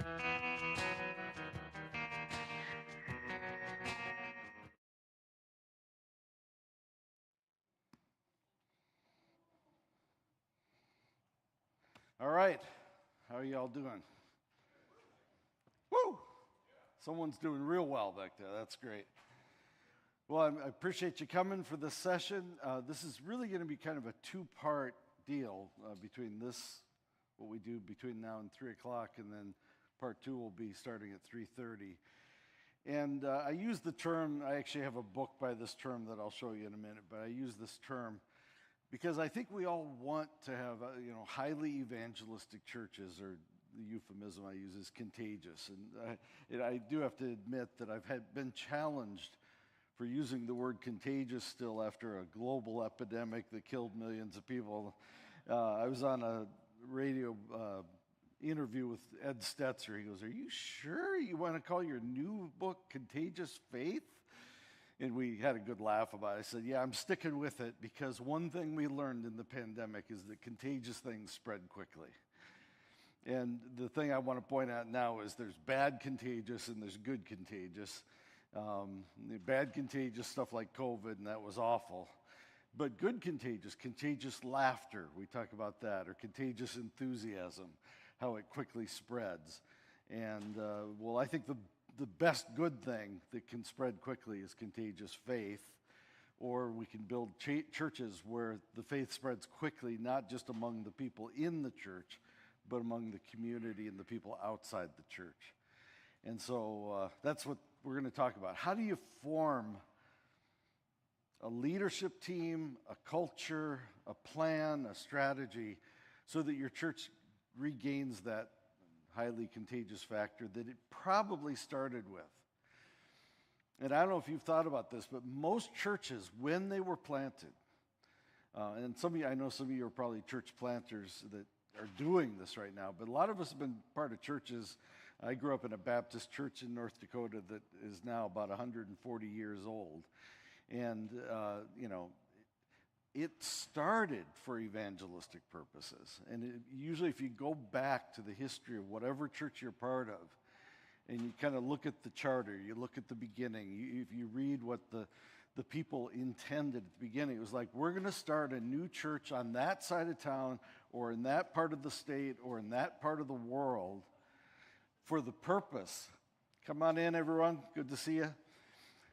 All right, how are y'all doing? Woo! Someone's doing real well back there. That's great. Well, I appreciate you coming for this session. This is really going to be kind of a two-part deal between this, what we do between now and 3 o'clock, and then part two will be starting at 3:30. And I use the term, I actually have a book by this term that I'll show you in a minute, but I use this term because I think we all want to have, highly evangelistic churches, or the euphemism I use is contagious. And I do have to admit that I've been challenged for using the word contagious still after a global epidemic that killed millions of people. I was on a radio interview with Ed Stetzer. He goes, "Are you sure you want to call your new book Contagious Faith?" And we had a good laugh about it. I said, "Yeah, I'm sticking with it because one thing we learned in the pandemic is that contagious things spread quickly." And the thing I want to point out now is there's bad contagious and there's good contagious. The bad contagious stuff like COVID, and that was awful. But good contagious laughter, we talk about that, or contagious enthusiasm, how it quickly spreads. And I think the best good thing that can spread quickly is contagious faith, or we can build churches where the faith spreads quickly, not just among the people in the church, but among the community and the people outside the church. And so that's what we're going to talk about. How do you form a leadership team, a culture, a plan, a strategy, so that your church regains that highly contagious factor that it probably started with? And I don't know if you've thought about this, but most churches, when they were planted, and I know some of you are probably church planters that are doing this right now, but a lot of us have been part of churches. I grew up in a Baptist church in North Dakota that is now about 140 years old. And, it started for evangelistic purposes. And usually if you go back to the history of whatever church you're part of, and you kind of look at the charter, you look at the beginning, if you read what the people intended at the beginning, it was like, we're going to start a new church on that side of town, or in that part of the state, or in that part of the world, for the purpose. Come on in, everyone. Good to see you.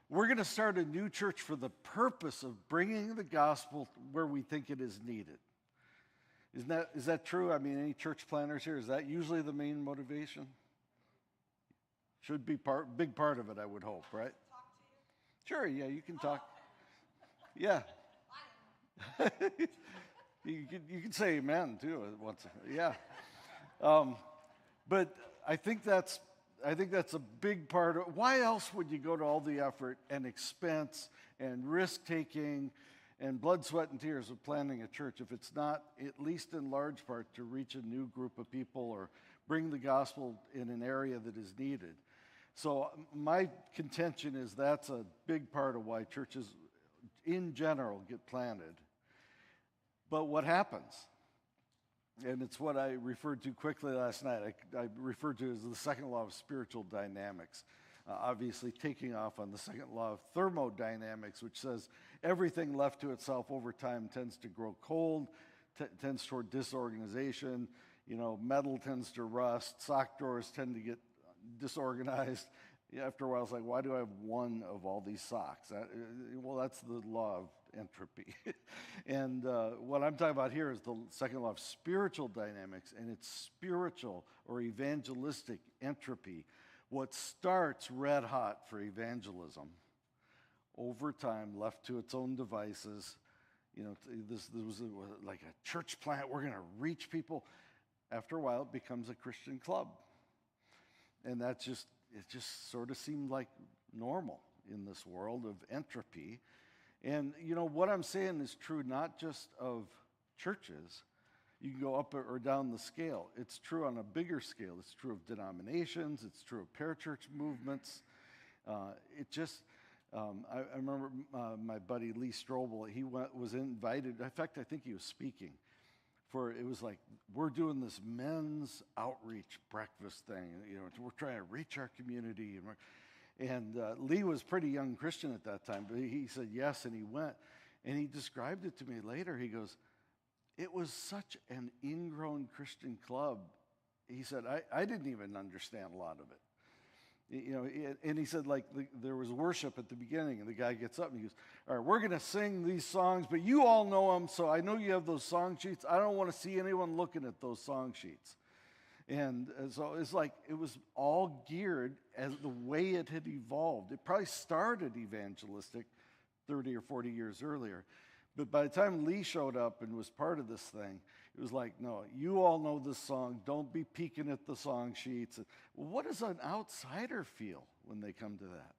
We're going to start a new church for the purpose of bringing the gospel where we think it is needed. Is that true? I mean, any church planners here, is that usually the main motivation? Should be big part of it, I would hope, right? Sure, yeah, you can talk. Yeah. You can say amen too once. Yeah. But I think that's a big part of why else would you go to all the effort and expense and risk-taking and blood, sweat, and tears of planning a church if it's not, at least in large part, to reach a new group of people or bring the gospel in an area that is needed? So my contention is that's a big part of why churches in general get planted. But what happens? And it's what I referred to quickly last night. I referred to it as the second law of spiritual dynamics. Obviously taking off on the second law of thermodynamics, which says everything left to itself over time tends to grow cold, tends toward disorganization. Metal tends to rust. Sock drawers tend to get disorganized. After a while, it's like, why do I have one of all these socks? That's the law of entropy. And what I'm talking about here is the second law of spiritual dynamics, and it's spiritual or evangelistic entropy. What starts red hot for evangelism, over time, left to its own devices, this was like a church plant, we're going to reach people. After a while, it becomes a Christian club. And it just sort of seemed like normal in this world of entropy. And, what I'm saying is true not just of churches. You can go up or down the scale. It's true on a bigger scale. It's true of denominations. It's true of parachurch movements. I remember my buddy Lee Strobel, he was invited. In fact, I think he was speaking for it was like, we're doing this men's outreach breakfast thing. We're trying to reach our community. And Lee was a pretty young Christian at that time, but he said yes, and he went. And he described it to me later. He goes, it was such an ingrown Christian club. He said, I didn't even understand a lot of it. And he said, there was worship at the beginning, and the guy gets up and he goes, all right, we're going to sing these songs, but you all know them, so I know you have those song sheets. I don't want to see anyone looking at those song sheets. And so it's like it was all geared as the way it had evolved. It probably started evangelistic 30 or 40 years earlier. But by the time Lee showed up and was part of this thing, it was like, no, you all know this song. Don't be peeking at the song sheets. Well, what does an outsider feel when they come to that?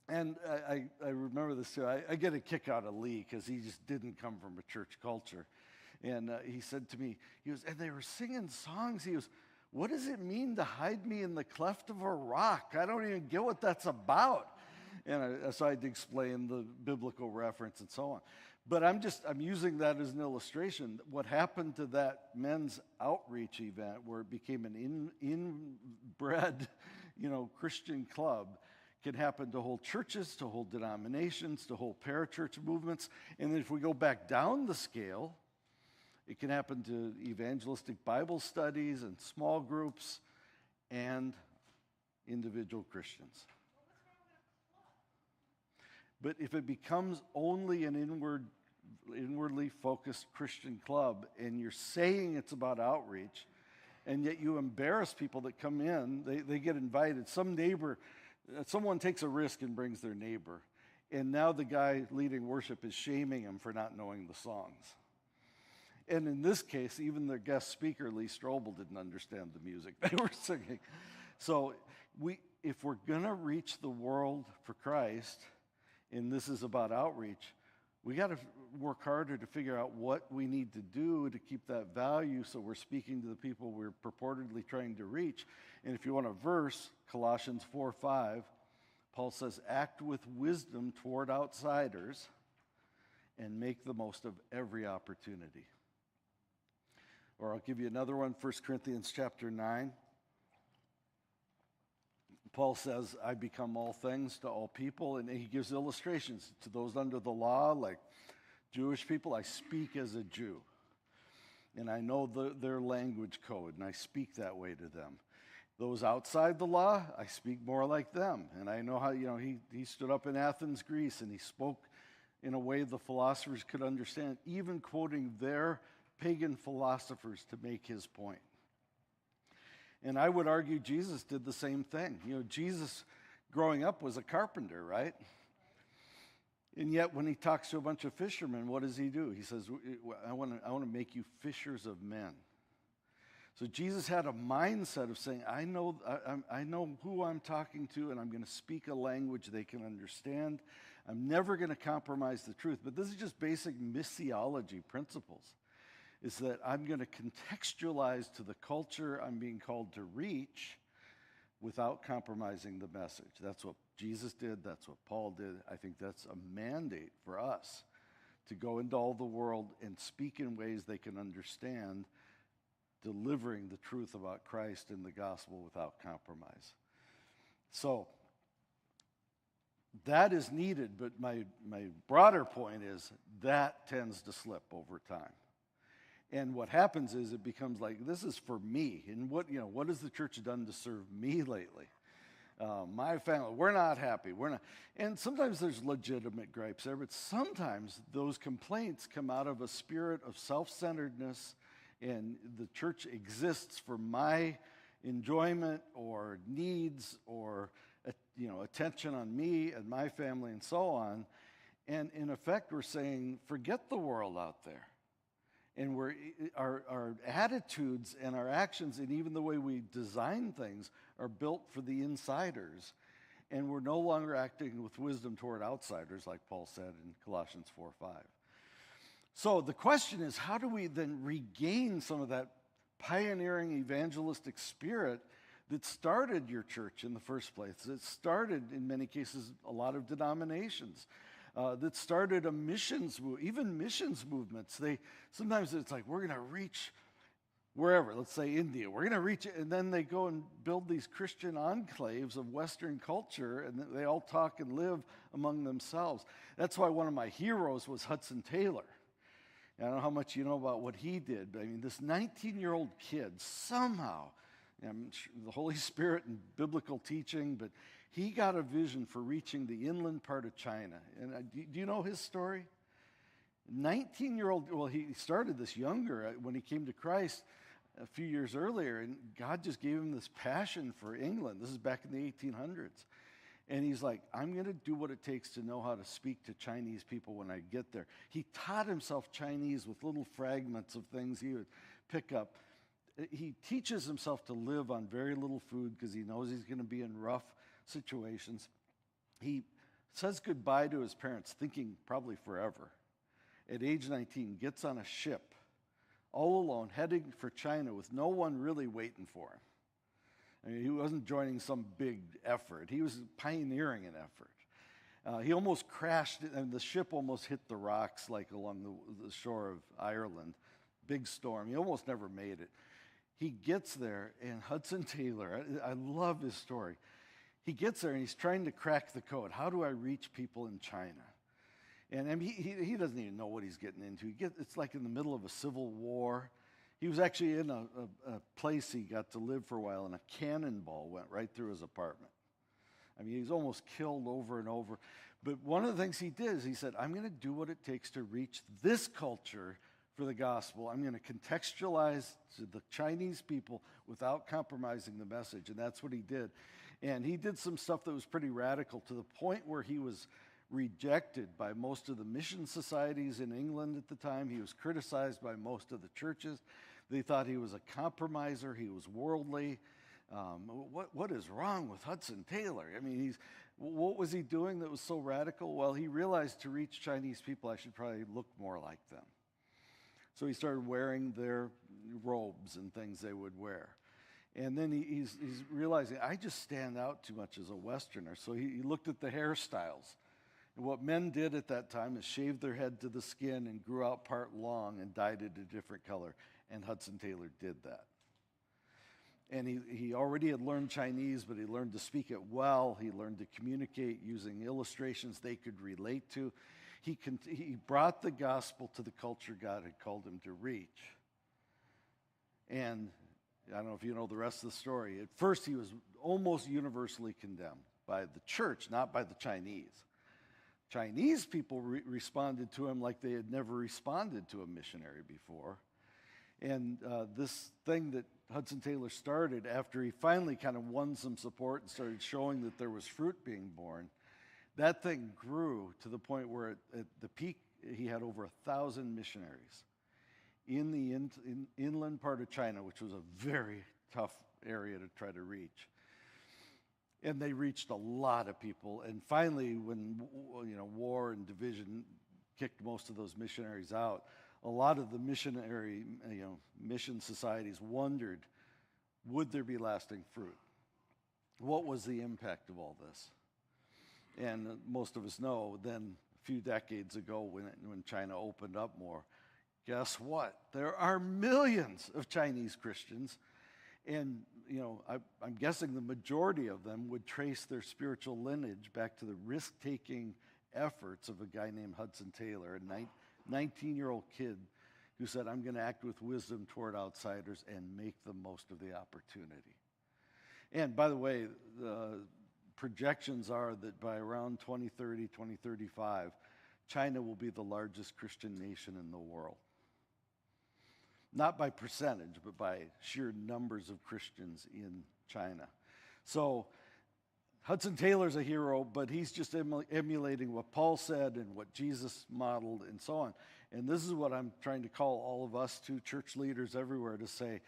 And I remember this too. I get a kick out of Lee because he just didn't come from a church culture. And he said to me, and they were singing songs. He goes, what does it mean to hide me in the cleft of a rock? I don't even get what that's about. And so I had to explain the biblical reference and so on. But I'm using that as an illustration. What happened to that men's outreach event where it became an inbred, Christian club can happen to whole churches, to whole denominations, to whole parachurch movements. And if we go back down the scale, it can happen to evangelistic Bible studies and small groups and individual Christians. But if it becomes only an inwardly focused Christian club, and you're saying it's about outreach, and yet you embarrass people that come in, they get invited. Someone takes a risk and brings their neighbor, and now the guy leading worship is shaming him for not knowing the songs. And in this case, even the guest speaker, Lee Strobel, didn't understand the music they were singing. So if we're going to reach the world for Christ, and this is about outreach, we got to work harder to figure out what we need to do to keep that value so we're speaking to the people we're purportedly trying to reach. And if you want a verse, Colossians 4:5, Paul says, act with wisdom toward outsiders and make the most of every opportunity. Or I'll give you another one, 1 Corinthians chapter 9. Paul says, I become all things to all people, and he gives illustrations to those under the law, like Jewish people. I speak as a Jew, and I know their language code, and I speak that way to them. Those outside the law, I speak more like them, and I know how, he stood up in Athens, Greece, and he spoke in a way the philosophers could understand, even quoting their pagan philosophers to make his point. And I would argue Jesus did the same thing. Jesus, growing up, was a carpenter, right? And yet, when he talks to a bunch of fishermen, what does he do? He says, I want to make you fishers of men. So Jesus had a mindset of saying, I know who I'm talking to, and I'm going to speak a language they can understand. I'm never going to compromise the truth. But this is just basic missiology principles. Is that I'm going to contextualize to the culture I'm being called to reach without compromising the message. That's what Jesus did. That's what Paul did. I think that's a mandate for us to go into all the world and speak in ways they can understand, delivering the truth about Christ and the gospel without compromise. So that is needed, but my broader point is that tends to slip over time. And what happens is it becomes like, this is for me. And what has the church done to serve me lately? My family, we're not happy. We're not. And sometimes there's legitimate gripes there, but sometimes those complaints come out of a spirit of self-centeredness, and the church exists for my enjoyment or needs or attention on me and my family and so on. And in effect, we're saying, forget the world out there. And our attitudes and our actions and even the way we design things are built for the insiders. And we're no longer acting with wisdom toward outsiders, like Paul said in Colossians 4:5. So the question is, how do we then regain some of that pioneering evangelistic spirit that started your church in the first place? It started, in many cases, a lot of denominations. that started a even missions movements. Sometimes it's like, we're going to reach wherever, let's say India, we're going to reach it, and then they go and build these Christian enclaves of Western culture, and they all talk and live among themselves. That's why one of my heroes was Hudson Taylor. I don't know how much you know about what he did, but I mean, this 19-year-old kid somehow, the Holy Spirit and biblical teaching, but he got a vision for reaching the inland part of China. And do you know his story? 19-year-old, well, he started this younger when he came to Christ a few years earlier, and God just gave him this passion for England. This is back in the 1800s. And he's like, I'm going to do what it takes to know how to speak to Chinese people when I get there. He taught himself Chinese with little fragments of things he would pick up. He teaches himself to live on very little food because he knows he's going to be in rough situations. He says goodbye to his parents, thinking probably forever. At age 19, gets on a ship, all alone, heading for China with no one really waiting for him. I mean, he wasn't joining some big effort. He was pioneering an effort. He almost crashed, and the ship almost hit the rocks, like along the shore of Ireland. Big storm. He almost never made it. He gets there, and Hudson Taylor, I love his story. He gets there, and he's trying to crack the code. How do I reach people in China? And I mean, he doesn't even know what he's getting into. It's like in the middle of a civil war. He was actually in a place he got to live for a while, and a cannonball went right through his apartment. I mean, he was almost killed over and over. But one of the things he did is he said, I'm going to do what it takes to reach this culture for the gospel. I'm going to contextualize to the Chinese people without compromising the message. And that's what he did. And he did some stuff that was pretty radical, to the point where he was rejected by most of the mission societies in England at the time. He was criticized by most of the churches. They thought he was a compromiser. He was worldly. What is wrong with Hudson Taylor? I mean, what was he doing that was so radical? Well, he realized to reach Chinese people, I should probably look more like them. So he started wearing their robes and things they would wear. And then he's realizing, I just stand out too much as a Westerner. So he looked at the hairstyles. And what men did at that time is shave their head to the skin and grew out part long and dyed it a different color. And Hudson Taylor did that. And he already had learned Chinese, but he learned to speak it well. He learned to communicate using illustrations they could relate to. He brought the gospel to the culture God had called him to reach. And I don't know if you know the rest of the story. At first, he was almost universally condemned by the church, not by the Chinese. Chinese people responded to him like they had never responded to a missionary before. And this thing that Hudson Taylor started after he finally kind of won some support and started showing that there was fruit being born, that thing grew to the point where at the peak he had over 1,000 missionaries in the inland part of China, which was a very tough area to try to reach. And they reached a lot of people. And finally, when war and division kicked most of those missionaries out, a lot of the missionary mission societies wondered, would there be lasting fruit? What was the impact of all this? And most of us know then a few decades ago when China opened up more, guess what? There are millions of Chinese Christians. And, I'm guessing the majority of them would trace their spiritual lineage back to the risk-taking efforts of a guy named Hudson Taylor, a 19-year-old kid who said, I'm going to act with wisdom toward outsiders and make the most of the opportunity. And by the way, the projections are that by around 2030, 2035, China will be the largest Christian nation in the world. Not by percentage, but by sheer numbers of Christians in China. So Hudson Taylor's a hero, but he's just emulating what Paul said and what Jesus modeled and so on. And this is what I'm trying to call all of us to, church leaders everywhere, to say,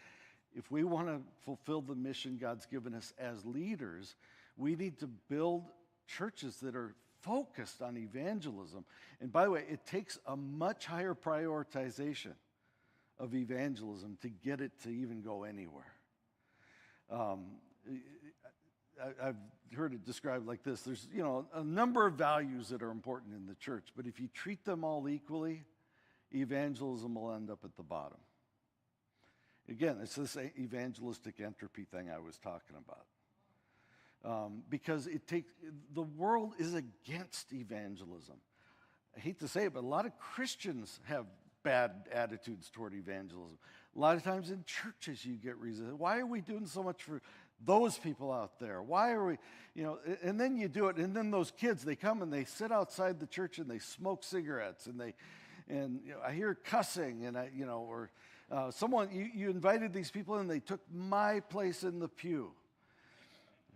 if we want to fulfill the mission God's given us as leaders, we need to build churches that are focused on evangelism. And by the way, it takes a much higher prioritization of evangelism to get it to even go anywhere. I've heard it described like this. There's, a number of values that are important in the church, but if you treat them all equally, evangelism will end up at the bottom. Again, it's this evangelistic entropy thing I was talking about. Because the world is against evangelism. I hate to say it, but a lot of Christians have bad attitudes toward evangelism. A lot of times in churches you get reasons. Why are we doing so much for those people out there? Why are we, and then you do it, and then those kids, they come and they sit outside the church and they smoke cigarettes, and I hear cussing, and someone, you invited these people and they took my place in the pew.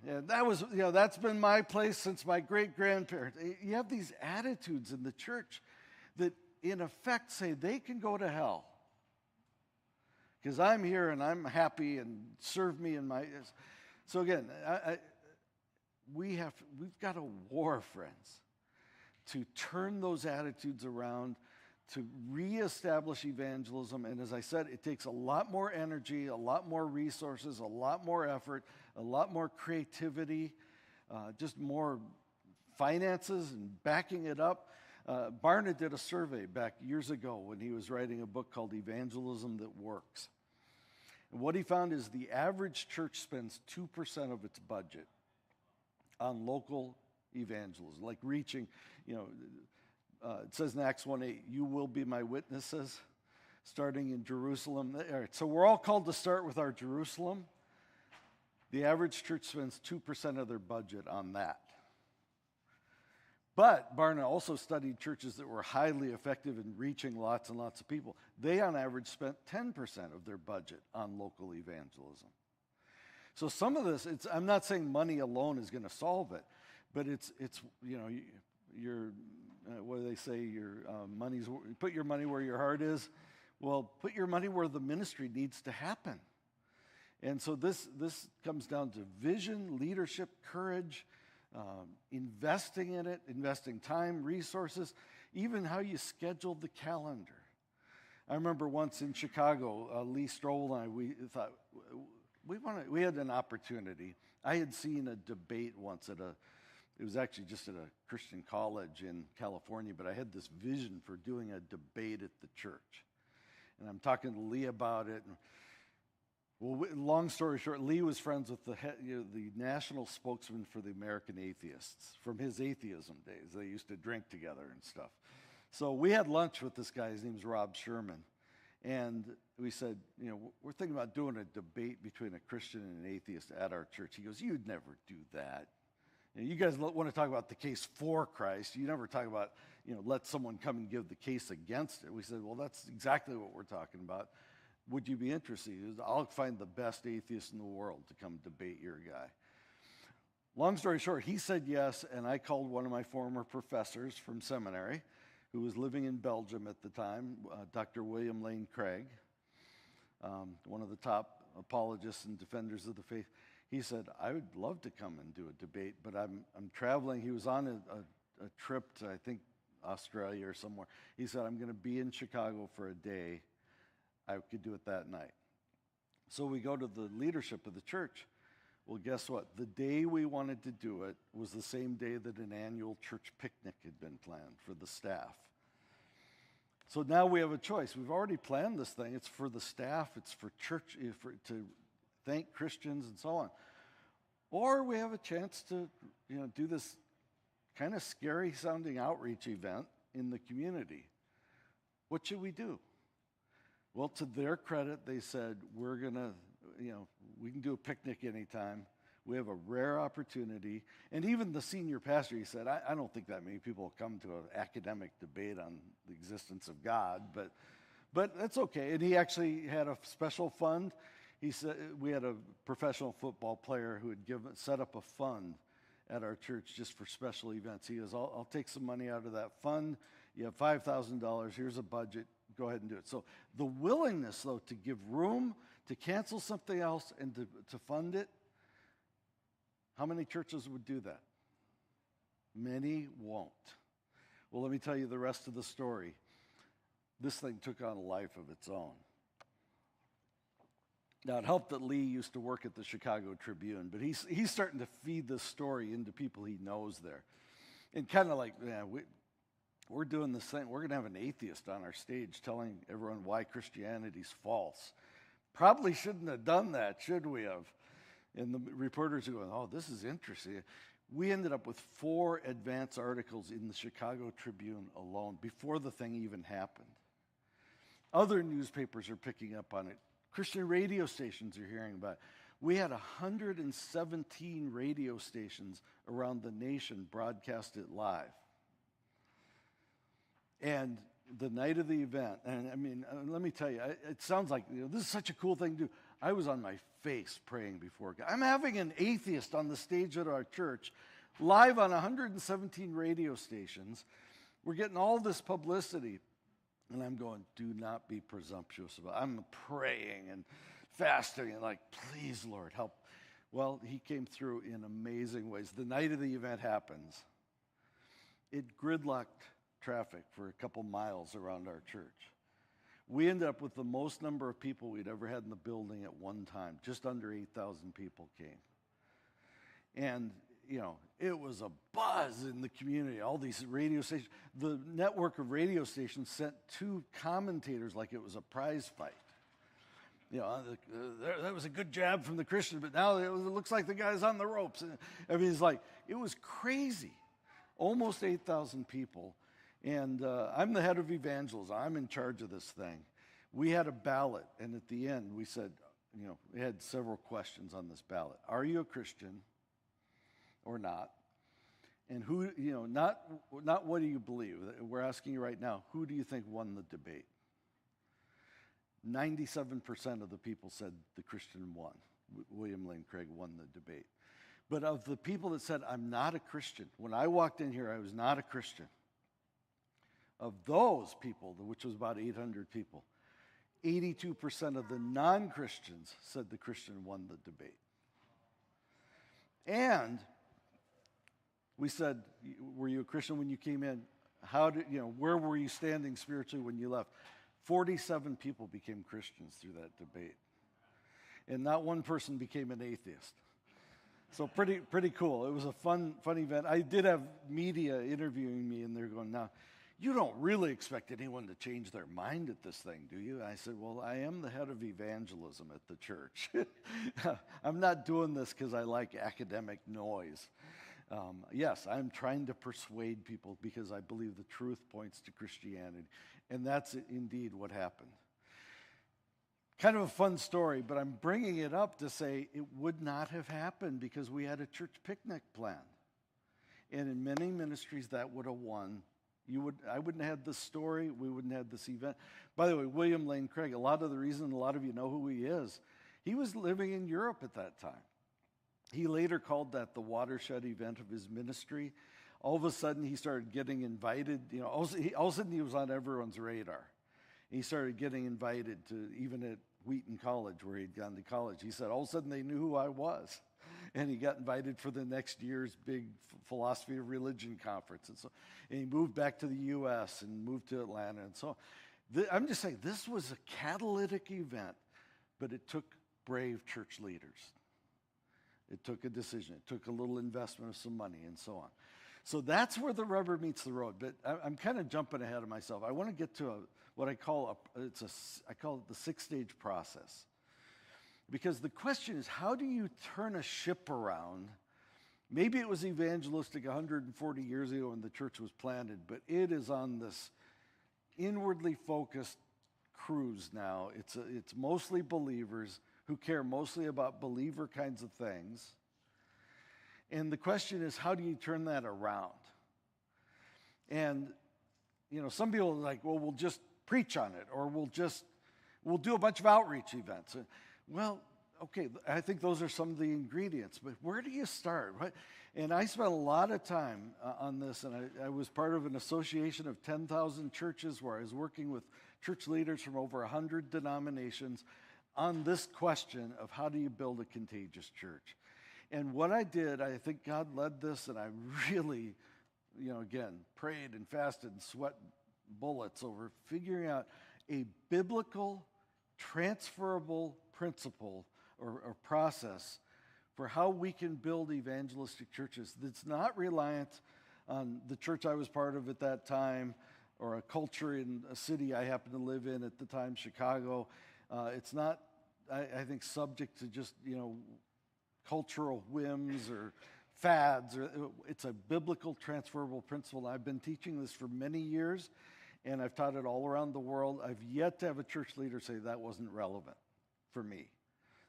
And that was, that's been my place since my great-grandparents. You have these attitudes in the church that in effect say they can go to hell because I'm here and I'm happy and serve me in my... So again, we've got a war, friends, to turn those attitudes around, to reestablish evangelism. And as I said, it takes a lot more energy, a lot more resources, a lot more effort, a lot more creativity, just more finances and backing it up. Barna did a survey back years ago when he was writing a book called Evangelism That Works. And what he found is the average church spends 2% of its budget on local evangelism, like reaching, it says in Acts 1:8, you will be my witnesses, starting in Jerusalem. All right, so we're all called to start with our Jerusalem. The average church spends 2% of their budget on that. But Barna also studied churches that were highly effective in reaching lots and lots of people. They, on average, spent 10% of their budget on local evangelism. So some of this, I'm not saying money alone is going to solve it, but it's your what do they say? Your put your money where your heart is. Well, put your money where the ministry needs to happen. And so this comes down to vision, leadership, courage, investing in it, investing time, resources, even how you schedule the calendar. I remember once in Chicago, Lee Strobel and I, we thought we had an opportunity. I had seen a debate once it was actually just at a Christian college in California, but I had this vision for doing a debate at the church. And I'm talking to Lee about it. Long story short, Lee was friends with the national spokesman for the American Atheists from his atheism days. They used to drink together and stuff. So we had lunch with this guy. His name's Rob Sherman. And we said, we're thinking about doing a debate between a Christian and an atheist at our church. He goes, you'd never do that. You guys want to talk about the case for Christ. You never talk about, let someone come and give the case against it. We said, well, that's exactly what we're talking about. Would you be interested? He goes, I'll find the best atheist in the world to come debate your guy. Long story short, he said yes, and I called one of my former professors from seminary, who was living in Belgium at the time, Dr. William Lane Craig, one of the top apologists and defenders of the faith. He said, I would love to come and do a debate, but I'm traveling. He was on a trip to, I think, Australia or somewhere. He said, I'm going to be in Chicago for a day. I could do it that night. So we go to the leadership of the church. Well, guess what? The day we wanted to do it was the same day that an annual church picnic had been planned for the staff. So now we have a choice. We've already planned this thing. It's for the staff. It's for church, to thank Christians and so on. Or we have a chance to, do this kind of scary sounding outreach event in the community. What should we do? Well, to their credit, they said, we're going to, we can do a picnic anytime. We have a rare opportunity. And even the senior pastor, he said, I don't think that many people will come to an academic debate on the existence of God, but that's okay. And he actually had a special fund. He said, we had a professional football player who had set up a fund at our church just for special events. He goes, I'll take some money out of that fund. You have $5,000. Here's a budget. Go ahead and do it. So the willingness, though, to give room, to cancel something else, and to fund it, how many churches would do that? Many won't. Well, let me tell you the rest of the story. This thing took on a life of its own. Now, it helped that Lee used to work at the Chicago Tribune, but he's starting to feed this story into people he knows there. And kind of like, yeah, we're doing this thing. We're going to have an atheist on our stage telling everyone why Christianity's false. Probably shouldn't have done that, should we have? And the reporters are going, oh, this is interesting. We ended up with 4 advance articles in the Chicago Tribune alone before the thing even happened. Other newspapers are picking up on it. Christian radio stations are hearing about it. We had 117 radio stations around the nation broadcast it live. And the night of the event, and I mean, let me tell you, it sounds like, this is such a cool thing to do. I was on my face praying before God. I'm having an atheist on the stage at our church, live on 117 radio stations. We're getting all this publicity. And I'm going, do not be presumptuous about it. I'm praying and fasting and like, please, Lord, help. Well, he came through in amazing ways. The night of the event happens. It gridlocked traffic for a couple miles around our church. We ended up with the most number of people we'd ever had in the building at one time. Just under 8,000 people came. And it was a buzz in the community, all these radio stations. The network of radio stations sent 2 commentators like it was a prize fight. That was a good jab from the Christian, but now it looks like the guy's on the ropes. I mean, it was crazy. Almost 8,000 people. And I'm the head of evangelism. I'm in charge of this thing. We had a ballot, and at the end we said, we had several questions on this ballot. Are you a Christian? Or not, and who, not what do you believe. We're asking you right now, who do you think won the debate? 97% of the people said the Christian won. William Lane Craig won the debate. But of the people that said, I'm not a Christian, when I walked in here, I was not a Christian. Of those people, which was about 800 people, 82% of the non-Christians said the Christian won the debate. And we said, were you a Christian when you came in? Where were you standing spiritually when you left? 47 people became Christians through that debate. And not one person became an atheist. So pretty cool. It was a fun event. I did have media interviewing me, and they're going, now, you don't really expect anyone to change their mind at this thing, do you? And I said, well, I am the head of evangelism at the church. I'm not doing this because I like academic noise. Yes, I'm trying to persuade people because I believe the truth points to Christianity. And that's indeed what happened. Kind of a fun story, but I'm bringing it up to say it would not have happened because we had a church picnic planned. And in many ministries, that would have won. I wouldn't have had this story. We wouldn't have this event. By the way, William Lane Craig, a lot of the reason a lot of you know who he is, he was living in Europe at that time. He later called that the watershed event of his ministry. All of a sudden, he started getting invited. All of a sudden, he was on everyone's radar. He started getting invited to, even at Wheaton College, where he'd gone to college. He said, all of a sudden, they knew who I was. And he got invited for the next year's big philosophy of religion conference. And he moved back to the U.S. and moved to Atlanta and so on. I'm just saying, this was a catalytic event, but it took brave church leaders. It took a decision. It took a little investment of some money and so on. So that's where the rubber meets the road. But I'm kind of jumping ahead of myself. I want to get to what I call it the 6-stage process. Because the question is, how do you turn a ship around? Maybe it was evangelistic 140 years ago when the church was planted, but it is on this inwardly focused cruise now. It's mostly believers who care mostly about believer kinds of things. And the question is, how do you turn that around? And, some people are like, well, we'll just preach on it, or we'll do a bunch of outreach events. Well, okay, I think those are some of the ingredients, but where do you start? Right? And I spent a lot of time on this, and I was part of an association of 10,000 churches where I was working with church leaders from over 100 denominations on this question of how do you build a contagious church. And what I did, I think God led this, and I really, again, prayed and fasted and sweat bullets over figuring out a biblical, transferable principle or process for how we can build evangelistic churches that's not reliant on the church I was part of at that time or a culture in a city I happened to live in at the time, Chicago. It's not, I think, subject to just, cultural whims or fads. It's a biblical transferable principle. I've been teaching this for many years, and I've taught it all around the world. I've yet to have a church leader say that wasn't relevant for me.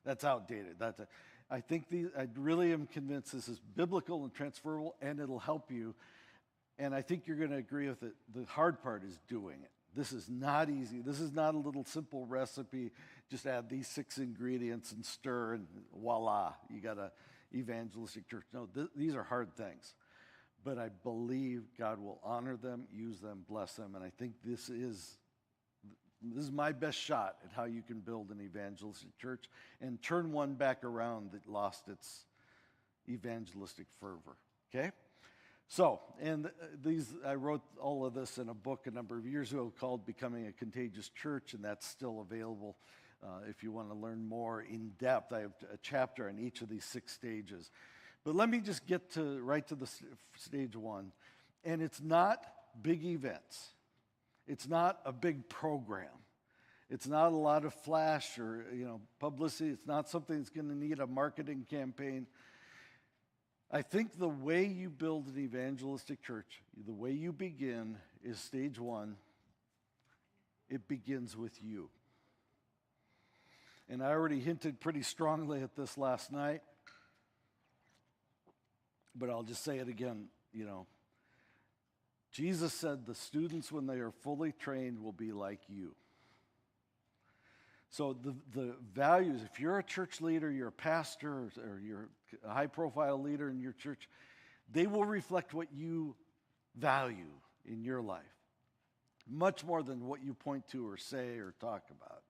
That's outdated. I really am convinced this is biblical and transferable, and it'll help you. And I think you're going to agree with it. The hard part is doing it. This is not easy. This is not a little simple recipe. Just add these 6 ingredients and stir, and voila, you got a evangelistic church. No, these are hard things. But I believe God will honor them, use them, bless them, and I think this is my best shot at how you can build an evangelistic church and turn one back around that lost its evangelistic fervor, okay? So, and I wrote all of this in a book a number of years ago called Becoming a Contagious Church, and that's still available if you want to learn more in depth. I have a chapter on each of these 6 stages. But let me just get right to the stage 1. And it's not big events. It's not a big program. It's not a lot of flash or publicity. It's not something that's going to need a marketing campaign. I think the way you build an evangelistic church, the way you begin is stage 1. It begins with you. And I already hinted pretty strongly at this last night, but I'll just say it again, Jesus said the students, when they are fully trained, will be like you. So the values, if you're a church leader, you're a pastor, or you're a high-profile leader in your church, they will reflect what you value in your life, much more than what you point to or say or talk about.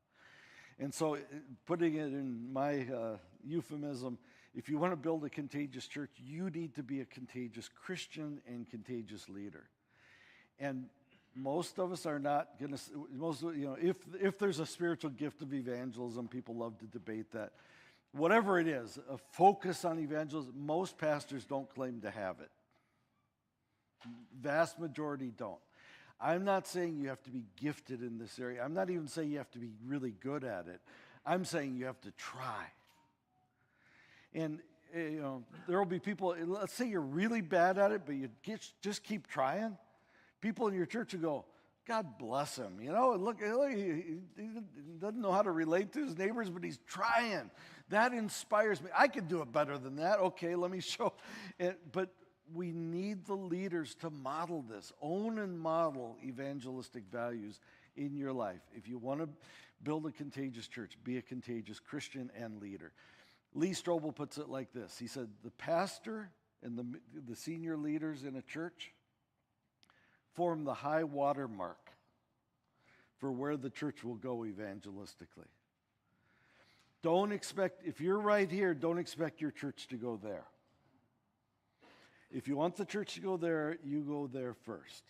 And so putting it in my euphemism, if you want to build a contagious church, you need to be a contagious Christian and contagious leader. And most of us are not going to, if there's a spiritual gift of evangelism, people love to debate that. Whatever it is, a focus on evangelism, most pastors don't claim to have it. Vast majority don't. I'm not saying you have to be gifted in this area. I'm not even saying you have to be really good at it. I'm saying you have to try. And, there will be people, let's say you're really bad at it, but you just keep trying. People in your church will go, God bless him. Look, he doesn't know how to relate to his neighbors, but he's trying. That inspires me. I could do it better than that. Okay, let me show. But we need the leaders to model this. Own and model evangelistic values in your life. If you want to build a contagious church, be a contagious Christian and leader. Lee Strobel puts it like this. He said, the pastor and the senior leaders in a church form the high water mark for where the church will go evangelistically. Don't expect, if you're right here, don't expect your church to go there. If you want the church to go there, you go there first.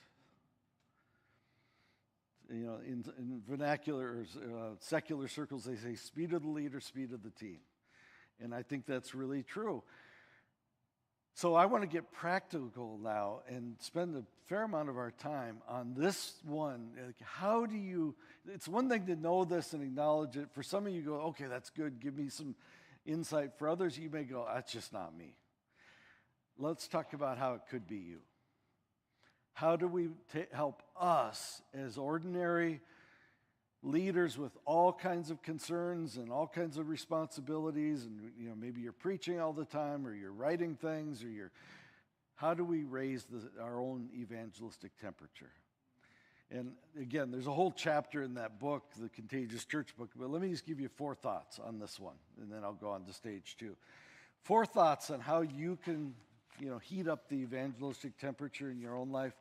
In vernacular or secular circles, they say speed of the leader, speed of the team. And I think that's really true. So I want to get practical now and spend a fair amount of our time on this one. How do you, it's one thing to know this and acknowledge it. For some of you go, okay, that's good. Give me some insight. For others, you may go, that's just not me. Let's talk about how it could be you. How do we help us as ordinary leaders with all kinds of concerns and all kinds of responsibilities, and maybe you're preaching all the time, or you're writing things, or how do we raise our own evangelistic temperature? And again, there's a whole chapter in that book, the Contagious Church book, but let me just give you 4 thoughts on this one, and then I'll go on to stage 2. 4 thoughts on how you can heat up the evangelistic temperature in your own life.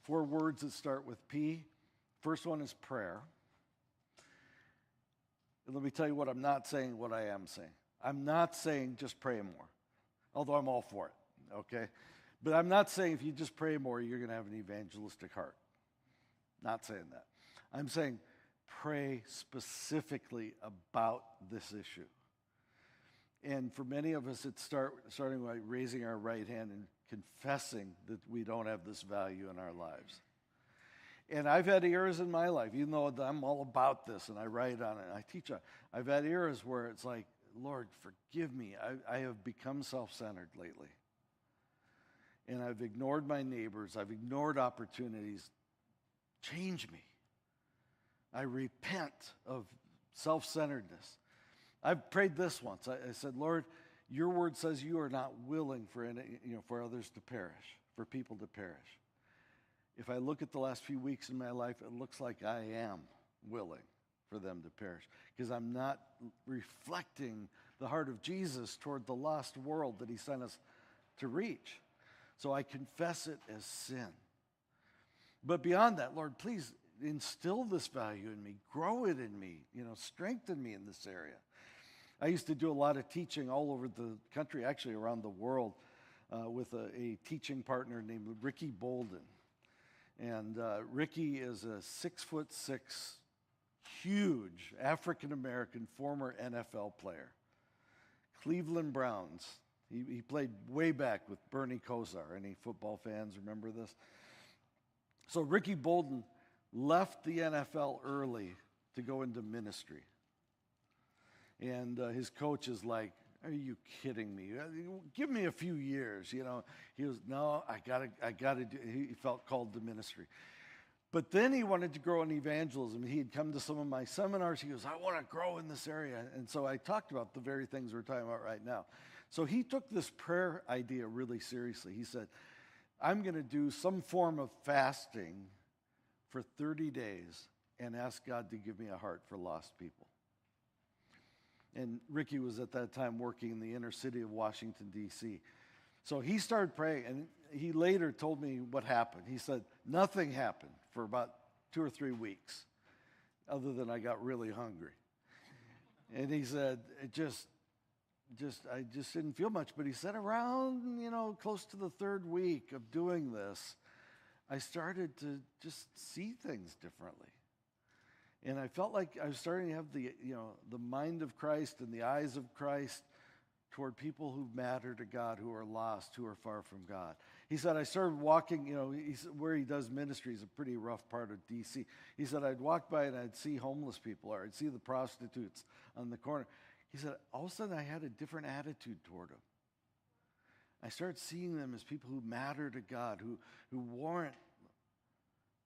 4 words that start with P. First one is prayer. And let me tell you what I'm not saying, what I am saying. I'm not saying just pray more, although I'm all for it, okay? But I'm not saying if you just pray more, you're going to have an evangelistic heart. Not saying that. I'm saying pray specifically about this issue. And for many of us, it's starting by raising our right hand and confessing that we don't have this value in our lives. And I've had eras in my life, even though I'm all about this and I write on it and I teach on it, I've had eras where it's like, Lord, forgive me. I have become self-centered lately. And I've ignored my neighbors. I've ignored opportunities. Change me. I repent of self-centeredness. I've prayed this once. I said, Lord, your word says you are not willing for others to perish, for people to perish. If I look at the last few weeks in my life, it looks like I am willing for them to perish because I'm not reflecting the heart of Jesus toward the lost world that he sent us to reach. So I confess it as sin. But beyond that, Lord, please instill this value in me, grow it in me, strengthen me in this area. I used to do a lot of teaching all over the country, actually around the world, with a teaching partner named Ricky Bolden. And Ricky is a 6'6", huge African-American former NFL player. Cleveland Browns. He played way back with Bernie Kosar. Any football fans remember this? So Ricky Bolden left the NFL early to go into ministry. And his coach is like, are you kidding me? Give me a few years, He was, no, I gotta do. He felt called to ministry. But then he wanted to grow in evangelism. He had come to some of my seminars. He goes, I want to grow in this area. And so I talked about the very things we're talking about right now. So he took this prayer idea really seriously. He said, I'm going to do some form of fasting for 30 days and ask God to give me a heart for lost people. And Ricky was at that time working in the inner city of Washington, D.C. So he started praying, and he later told me what happened. He said, nothing happened for about 2 or 3 weeks, other than I got really hungry. And he said, I just didn't feel much. But he said around, close to the 3rd week of doing this, I started to just see things differently. And I felt like I was starting to have the mind of Christ and the eyes of Christ toward people who matter to God, who are lost, who are far from God. He said, I started walking, where he does ministry is a pretty rough part of D.C. He said, I'd walk by and I'd see homeless people, or I'd see the prostitutes on the corner. He said, all of a sudden I had a different attitude toward them. I started seeing them as people who matter to God, who warrant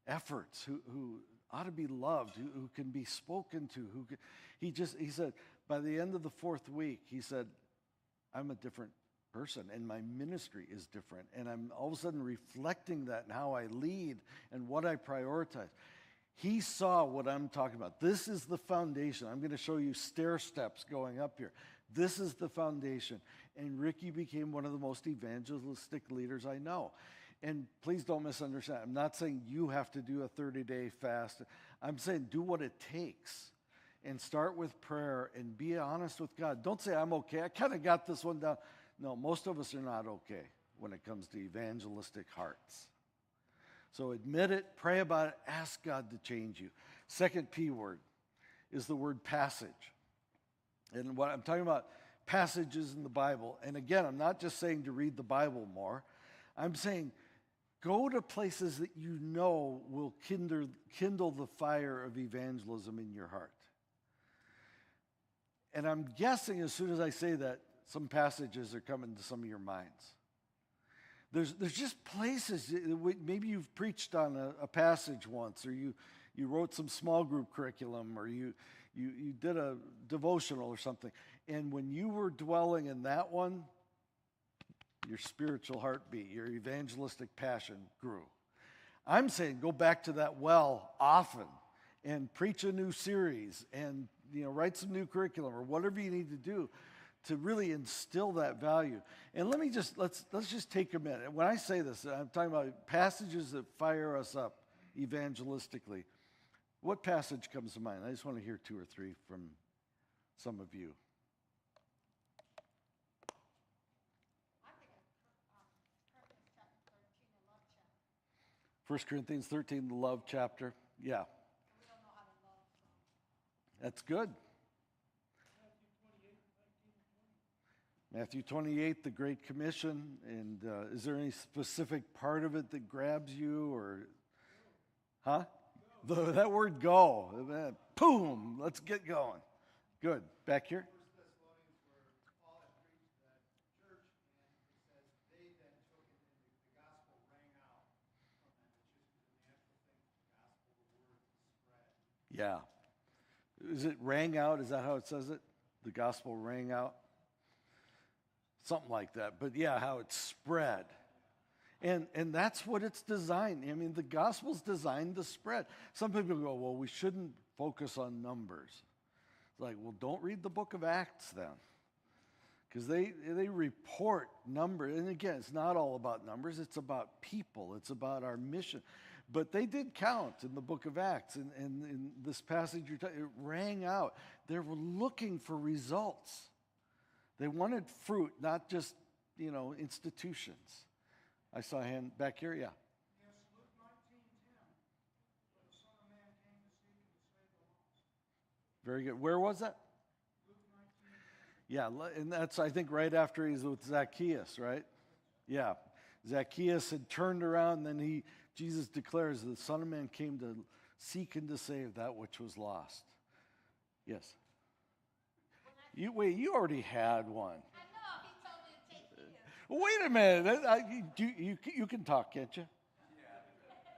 efforts, who ought to be loved, who can be spoken to. He said, by the end of the 4th week, he said, I'm a different person, and my ministry is different. And I'm all of a sudden reflecting that in how I lead and what I prioritize. He saw what I'm talking about. This is the foundation. I'm going to show you stair steps going up here. This is the foundation. And Ricky became one of the most evangelistic leaders I know. And please don't misunderstand. I'm not saying you have to do a 30-day fast. I'm saying do what it takes and start with prayer and be honest with God. Don't say, I'm okay. I kind of got this one down. No, most of us are not okay when it comes to evangelistic hearts. So admit it, pray about it, ask God to change you. Second P word is the word passage. And what I'm talking about, passages in the Bible. And again, I'm not just saying to read the Bible more. I'm saying go to places that you know will kindle the fire of evangelism in your heart. And I'm guessing as soon as I say that, some passages are coming to some of your minds. There's just places, maybe you've preached on a passage once, or you wrote some small group curriculum, or you did a devotional or something. And when you were dwelling in that one, your spiritual heartbeat, your evangelistic passion grew. I'm saying go back to that well often and preach a new series and write some new curriculum or whatever you need to do to really instill that value. And let's just take a minute. When I say this, I'm talking about passages that fire us up evangelistically. What passage comes to mind? I just want to hear 2 or 3 from some of you. I think it's Corinthians chapter 13, the love chapter. 1 Corinthians 13, the love chapter. Yeah. We don't know how to love, so. That's good. Matthew 28, the Great Commission. And is there any specific part of it that grabs you or, huh? That word go. Boom, let's get going. Good. Back here? Yeah. Is it rang out? Is that how it says it? The gospel rang out? Something like that. But yeah, how it's spread. And that's what it's designed. I mean, the gospel's designed to spread. Some people go, well, we shouldn't focus on numbers. It's like, well, don't read the book of Acts then. Because they report numbers. And again, it's not all about numbers. It's about people. It's about our mission. But they did count in the book of Acts. And in this passage, it rang out. They were looking for results. They wanted fruit, not just, institutions. I saw a hand back here, yeah. Yes, Luke 19:10. For the Son of Man came to seek and to save the lost. Very good. Where was that? Luke 19:10. Yeah, and that's, I think, right after he's with Zacchaeus, right? Yeah. Zacchaeus had turned around, and then Jesus declares the Son of Man came to seek and to save that which was lost. Yes. You already had one. I know, he told me to take his. Wait a minute. You can talk, can't you?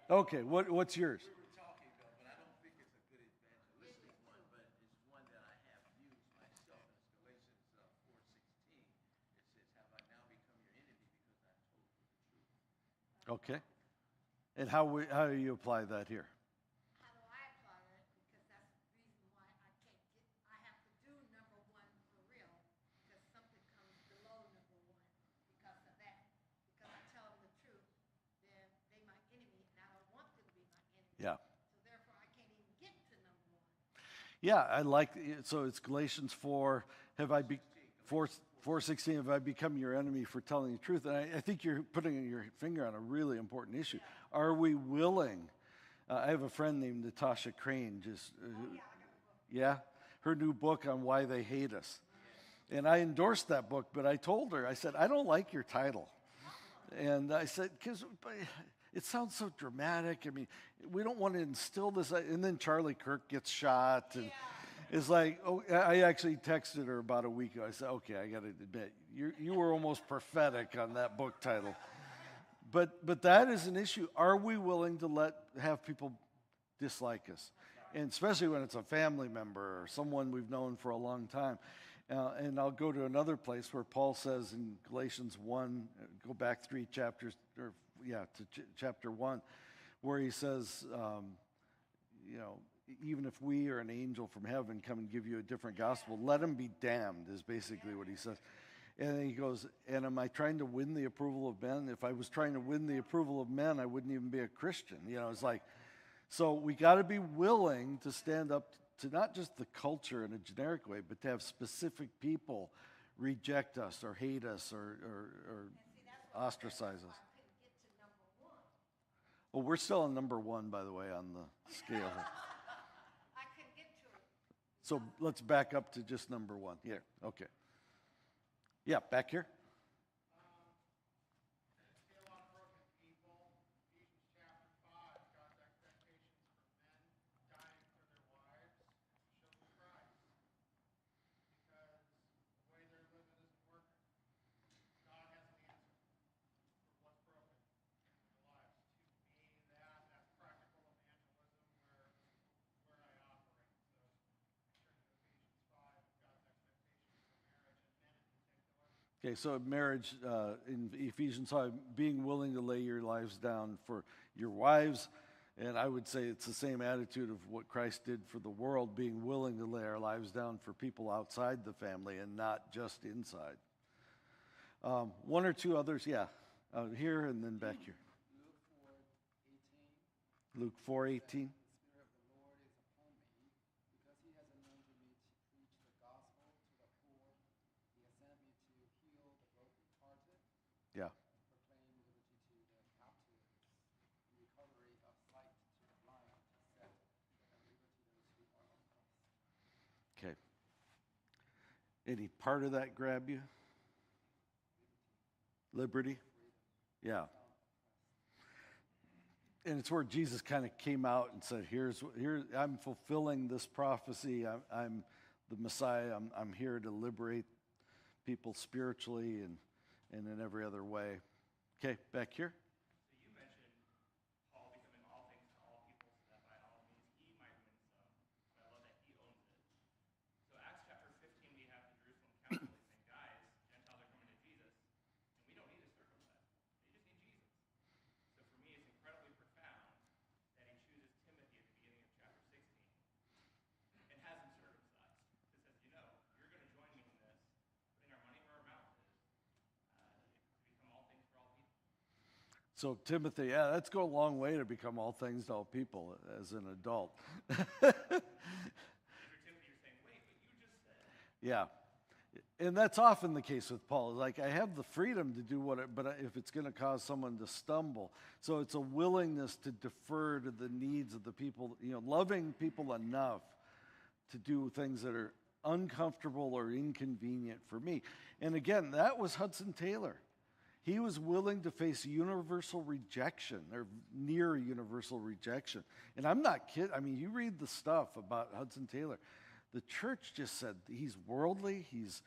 Yeah. Okay, what's yours? We were talking, though, but I don't think it's a good evangelistic one, but it's one that I have used myself. It's Galatians 4:16. It says, have I now become your enemy because I told you the truth? Okay. And how do you apply that here? How do I apply that? Because that's the reason why I have to do number one for real, because something comes below number one because of that. Because I tell them the truth, then they my enemy, and I don't want them to be my enemy. Yeah. So therefore, I can't even get to number one. Yeah, I like it. So it's Galatians 4, 4:16, have I become your enemy for telling the truth? And I think you're putting your finger on a really important issue. Are we willing? I have a friend named Natasha Crane, yeah, her new book on why they hate us. And I endorsed that book, but I told her, I said, I don't like your title. And I said, because it sounds so dramatic. I mean, we don't want to instill this. And then Charlie Kirk gets shot. And it's like, I actually texted her about a week ago. I said, okay, I got to admit, you were almost prophetic on that book title. But that is an issue. Are we willing to have people dislike us? And especially when it's a family member or someone we've known for a long time. And I'll go to another place where Paul says in Galatians 1, go back 3 chapters, to chapter 1, where he says, even if we or an angel from heaven come and give you a different gospel, let him be damned, is basically what he says. And then he goes, and am I trying to win the approval of men? If I was trying to win the approval of men, I wouldn't even be a Christian. It's like, so we got to be willing to stand up to not just the culture in a generic way, but to have specific people reject us or hate us or ostracize us. Well, we're still on number 1, by the way, on the scale. I couldn't get to it. So let's back up to just number 1. Yeah, okay. Yeah, back here. Scale on broken people. Ephesians chapter 5, God's expectations for men dying for their wives shows Christ. Because the way they're living isn't working. God has an answer for what's broken in their lives. To me, that's practical evangelism where I operate. So turn to Ephesians 5, God's expectations for marriage and men in particular. Okay, so marriage in Ephesians 5, being willing to lay your lives down for your wives. And I would say it's the same attitude of what Christ did for the world, being willing to lay our lives down for people outside the family and not just inside. 1 or 2 others, yeah, here and then back here. Luke 4:18. Yeah. Proclaim liberty to the captives, recovery of sight to the blind, to set at liberty those who are oppressed. Any part of that grab you? Liberty? Yeah. And it's where Jesus kind of came out and said, here, I'm fulfilling this prophecy. I'm the Messiah. I'm here to liberate people spiritually and in every other way. Okay, back here. So you mentioned Paul becoming all things to all people so that by all means he might win some. But I love that he owns it. So Acts chapter 15, we have the Jerusalem council. They say, guys, Gentiles are coming to Jesus, and we don't need to circumcise. They just need Jesus. So for me, it's incredibly profound that he chooses Timothy at the beginning of chapter 16 and has him circumcised. It says, you're going to join me in this, putting our money where our mouth is, to become all things for all people. So Timothy, yeah, that's go a long way to become all things to all people as an adult. Yeah. And that's often the case with Paul. Like, I have the freedom to do but if it's going to cause someone to stumble. So it's a willingness to defer to the needs of the people, loving people enough to do things that are uncomfortable or inconvenient for me. And again, that was Hudson Taylor. He was willing to face universal rejection, or near universal rejection. And I'm not kidding. I mean, you read the stuff about Hudson Taylor. The church just said he's worldly. He's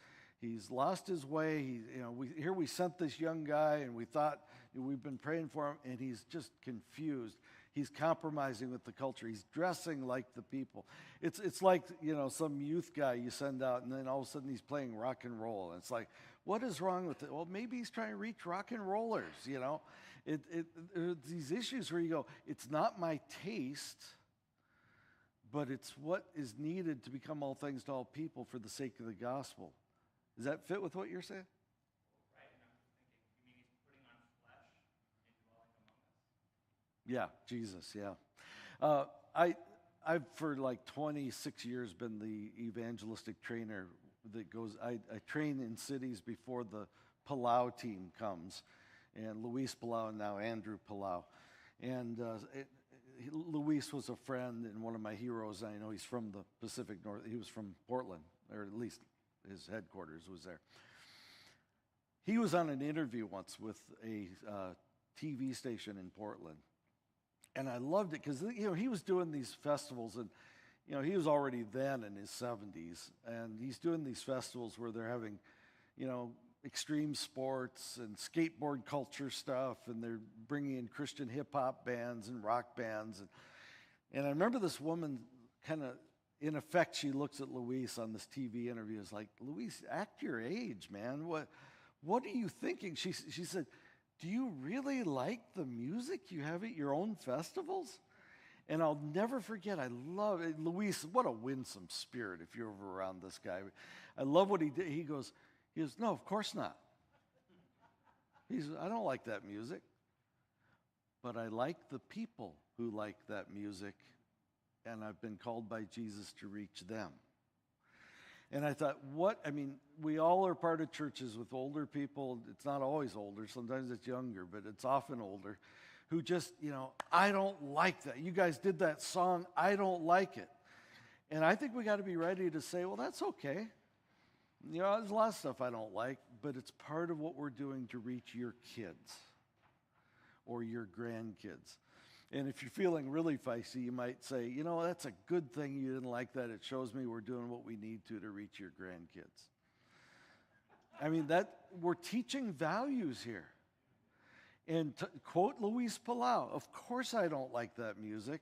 lost his way. We sent this young guy, and we thought we've been praying for him, and he's just confused. He's compromising with the culture. He's dressing like the people. It's like some youth guy you send out, and then all of a sudden he's playing rock and roll, and it's like, what is wrong with it? Well, maybe he's trying to reach rock and rollers. These issues where you go, it's not my taste, but it's what is needed to become all things to all people for the sake of the gospel. Does that fit with what you're saying? Right, and I'm just thinking, you mean he's putting on flesh and dwelling among us? Yeah, Jesus, yeah. I've for like 26 years been the evangelistic trainer that goes, I train in cities before the Palau team comes, and Luis Palau and now Andrew Palau. And Luis was a friend and one of my heroes. I know he's from the Pacific North. He was from Portland, or at least his headquarters was there. He was on an interview once with a TV station in Portland. And I loved it because, he was doing these festivals, and, he was already then in his 70s. And he's doing these festivals where they're having, extreme sports and skateboard culture stuff, and they're bringing in Christian hip-hop bands and rock bands. And I remember this woman kind of, in effect, she looks at Luis on this TV interview. It's like, Luis, act your age, man. What are you thinking? She said, do you really like the music you have at your own festivals? And I'll never forget, I love it. Luis, what a winsome spirit if you're ever around this guy. I love what he did. He goes, no, of course not. I don't like that music. But I like the people who like that music, and I've been called by Jesus to reach them. And I thought, we all are part of churches with older people. It's not always older. Sometimes it's younger, but it's often older, who just, I don't like that. You guys did that song. I don't like it. And I think we got to be ready to say, well, that's okay. There's a lot of stuff I don't like, but it's part of what we're doing to reach your kids or your grandkids. And if you're feeling really feisty, you might say, that's a good thing you didn't like that. It shows me we're doing what we need to reach your grandkids. We're teaching values here. And to quote Luis Palau, of course I don't like that music,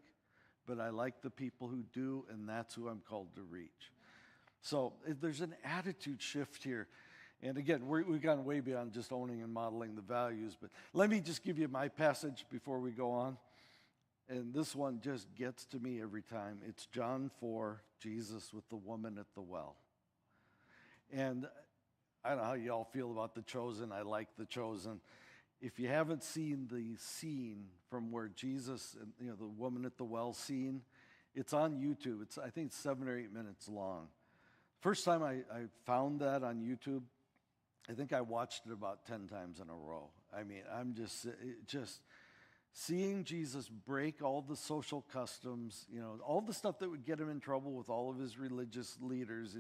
but I like the people who do, and that's who I'm called to reach. So there's an attitude shift here. And again, we've gone way beyond just owning and modeling the values, but let me just give you my passage before we go on. And this one just gets to me every time. It's John 4, Jesus with the woman at the well. And I don't know how y'all feel about The Chosen. I like The Chosen. If you haven't seen the scene from where Jesus and the woman at the well scene, it's on YouTube. I think it's 7 or 8 minutes long. First time I found that on YouTube, I think I watched it about 10 times in a row. I'm just seeing Jesus break all the social customs, all the stuff that would get him in trouble with all of his religious leaders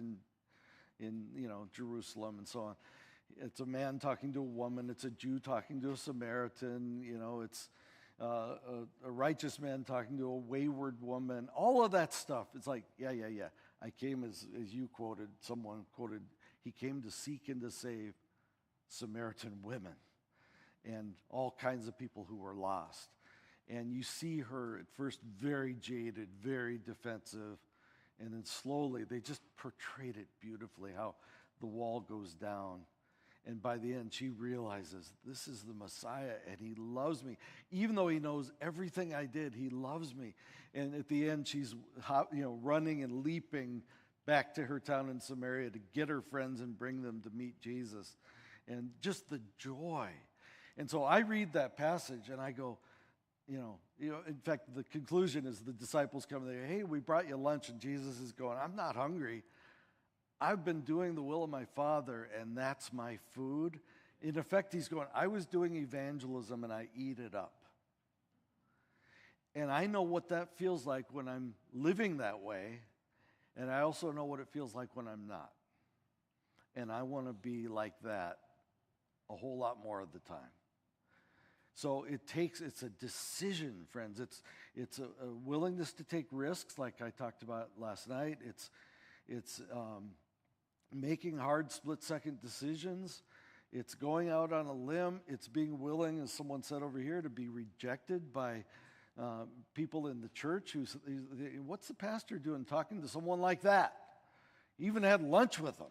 in, Jerusalem and so on. It's a man talking to a woman. It's a Jew talking to a Samaritan. It's a righteous man talking to a wayward woman. All of that stuff. It's like, yeah. I came, as you quoted, someone quoted, he came to seek and to save Samaritan women and all kinds of people who were lost. And you see her at first very jaded, very defensive, and then slowly they just portrayed it beautifully, how the wall goes down. And by the end, she realizes this is the Messiah, and he loves me. Even though he knows everything I did, he loves me. And at the end, she's running and leaping back to her town in Samaria to get her friends and bring them to meet Jesus. And just the joy. And so I read that passage, and I go, in fact, the conclusion is the disciples come and they go, hey, we brought you lunch, and Jesus is going, I'm not hungry. I've been doing the will of my Father, and that's my food. In effect, he's going, I was doing evangelism, and I eat it up. And I know what that feels like when I'm living that way, and I also know what it feels like when I'm not. And I want to be like that a whole lot more of the time. So it's a decision, friends. It's a willingness to take risks, like I talked about last night. It's making hard split-second decisions. It's going out on a limb. It's being willing, as someone said over here, to be rejected by people in the church. What's the pastor doing talking to someone like that? He even had lunch with them.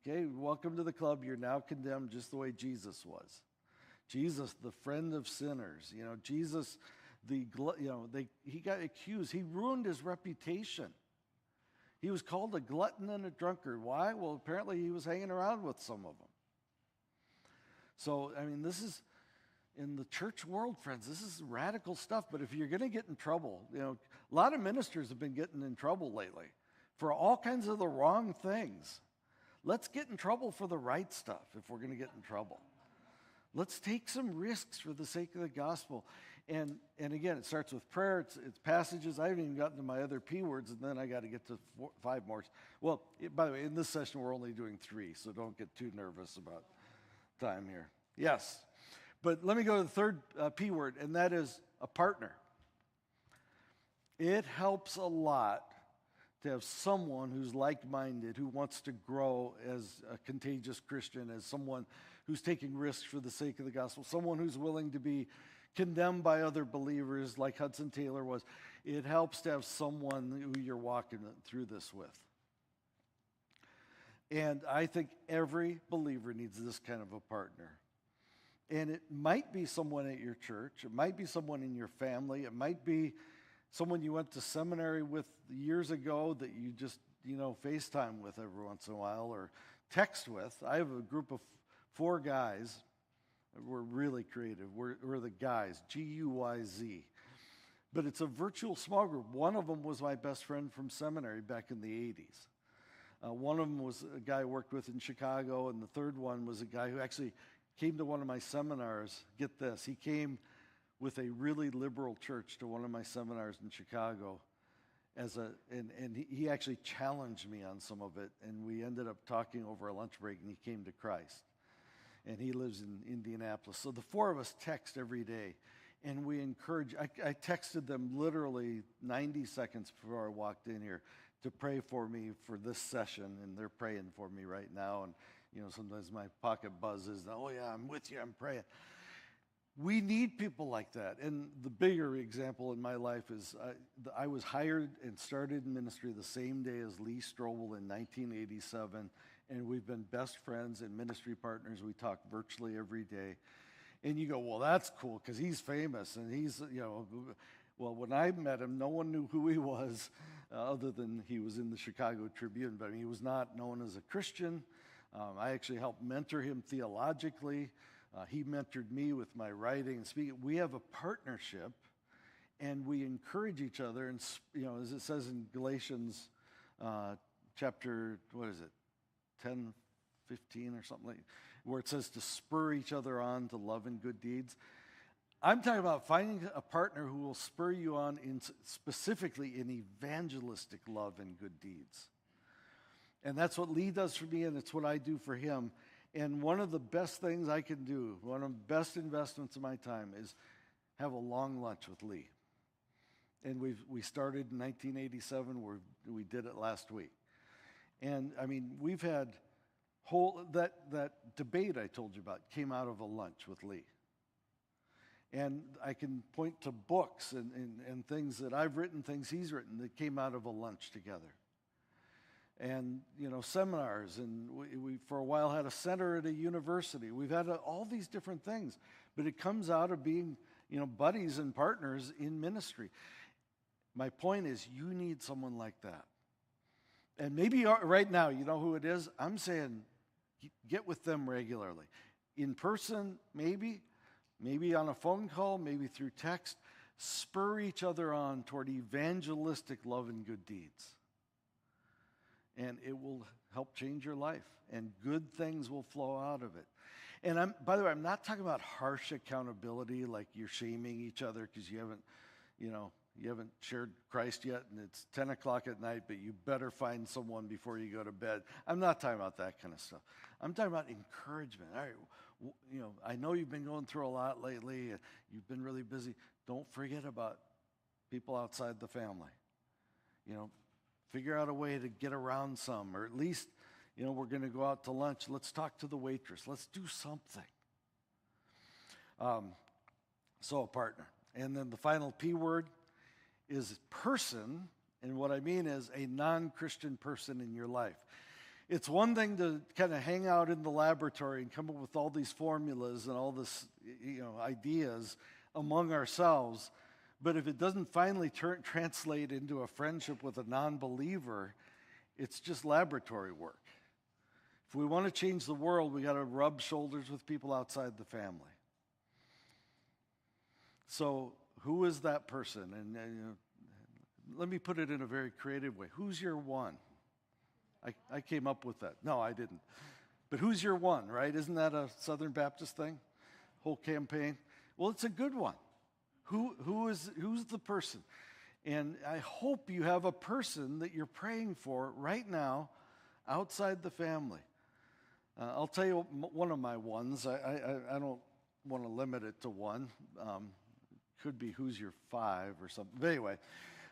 Okay, welcome to the club. You're now condemned just the way Jesus was. Jesus, the friend of sinners. Jesus, he got accused. He ruined his reputation. He was called a glutton and a drunkard. Why? Well, apparently he was hanging around with some of them. So, this is, in the church world, friends, this is radical stuff. But if you're going to get in trouble, a lot of ministers have been getting in trouble lately for all kinds of the wrong things. Let's get in trouble for the right stuff if we're going to get in trouble. Let's take some risks for the sake of the gospel. And again, it starts with prayer. It's passages. I haven't even gotten to my other P words, and then I got to get to 5 more. Well, by the way, in this session, we're only doing 3, so don't get too nervous about time here. Yes. But let me go to the third P word, and that is a partner. It helps a lot to have someone who's like-minded, who wants to grow as a contagious Christian, as someone who's taking risks for the sake of the gospel, someone who's willing to be condemned by other believers like Hudson Taylor was. It helps to have someone who you're walking through this with. And I think every believer needs this kind of a partner. And it might be someone at your church. It might be someone in your family. It might be someone you went to seminary with years ago that you just, FaceTime with every once in a while or text with. I have a group of 4 guys. We're really creative. We're the guys, G-U-Y-Z. But it's a virtual small group. One of them was my best friend from seminary back in the 80s. One of them was a guy I worked with in Chicago, and the third one was a guy who actually came to one of my seminars. Get this, he came with a really liberal church to one of my seminars in Chicago. And he actually challenged me on some of it, and we ended up talking over a lunch break, and he came to Christ. And he lives in Indianapolis. So the 4 of us text every day, and we encourage. I texted them literally 90 seconds before I walked in here to pray for me for this session, and they're praying for me right now. And sometimes my pocket buzzes. Oh yeah, I'm with you. I'm praying. We need people like that. And the bigger example in my life is I was hired and started in ministry the same day as Lee Strobel in 1987. And we've been best friends and ministry partners. We talk virtually every day. And you go, well, that's cool because he's famous. And he's, well, when I met him, no one knew who he was other than he was in the Chicago Tribune. But he was not known as a Christian. I actually helped mentor him theologically. He mentored me with my writing and speaking. We have a partnership, and we encourage each other. And, as it says in Galatians chapter, 10, 15 or something like, where it says to spur each other on to love and good deeds. I'm talking about finding a partner who will spur you on specifically in evangelistic love and good deeds. And that's what Lee does for me, and it's what I do for him. And one of the best things I can do, one of the best investments of my time, is have a long lunch with Lee. And we started in 1987. We did it last week. And, I mean, we've had that debate I told you about came out of a lunch with Lee. And I can point to books and things that I've written, things he's written that came out of a lunch together. And, seminars, and we for a while had a center at a university. We've had all these different things, but it comes out of being, buddies and partners in ministry. My point is, you need someone like that. And maybe right now, you know who it is? I'm saying get with them regularly. In person, maybe on a phone call, maybe through text. Spur each other on toward evangelistic love and good deeds. And it will help change your life, and good things will flow out of it. And by the way, I'm not talking about harsh accountability, like you're shaming each other because you haven't shared Christ yet, and it's 10 o'clock at night, but you better find someone before you go to bed. I'm not talking about that kind of stuff. I'm talking about encouragement. All right, I know you've been going through a lot lately. You've been really busy. Don't forget about people outside the family. Figure out a way to get around some, or at least, we're going to go out to lunch. Let's talk to the waitress. Let's do something. So a partner. And then the final P word is person, and what I mean is a non-Christian person in your life. It's one thing to kind of hang out in the laboratory and come up with all these formulas and all this, ideas among ourselves, but if it doesn't finally translate into a friendship with a non-believer, it's just laboratory work. If we want to change the world, we got to rub shoulders with people outside the family. So who is that person? And let me put it in a very creative way. Who's your one? I came up with that. No, I didn't. But who's your one, right? Isn't that a Southern Baptist thing? Whole campaign? Well, it's a good one. Who's the person? And I hope you have a person that you're praying for right now outside the family. I'll tell you one of my ones. I don't want to limit it to one. Could be who's your five or something. But anyway,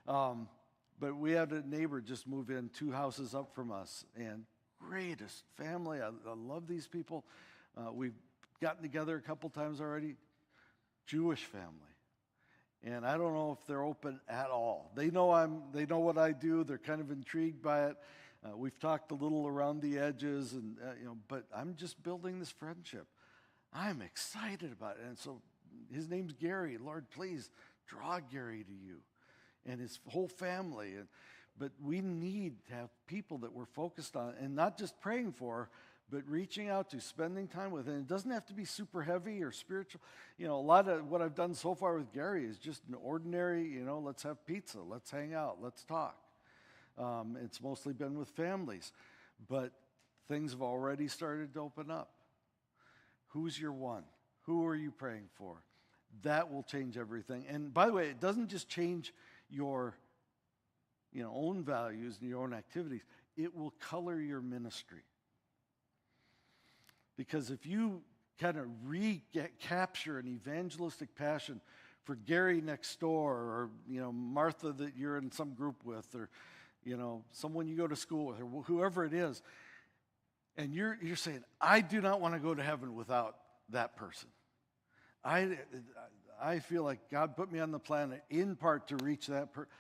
but we had a neighbor just move in 2 houses up from us, and greatest family. I love these people. We've gotten together a couple times already. Jewish family. And I don't know if they're open at all. They know what I do. They're kind of intrigued by it. We've talked a little around the edges, and but I'm just building this friendship. I'm excited about it. And so his name's Gary. Lord, please draw Gary to you and his whole family. But we need to have people that we're focused on, and not just praying for, but reaching out to, spending time with. And it doesn't have to be super heavy or spiritual. A lot of what I've done so far with Gary is just an ordinary, let's have pizza, let's hang out, let's talk. It's mostly been with families, but things have already started to open up. Who's your one? Who are you praying for? That will change everything. And by the way, it doesn't just change your own values and your own activities. It will color your ministry. Because if you kind of recapture an evangelistic passion for Gary next door, or Martha that you're in some group with, or someone you go to school with, or whoever it is, and you're saying, I do not want to go to heaven without that person. I feel like God put me on the planet in part to reach that person.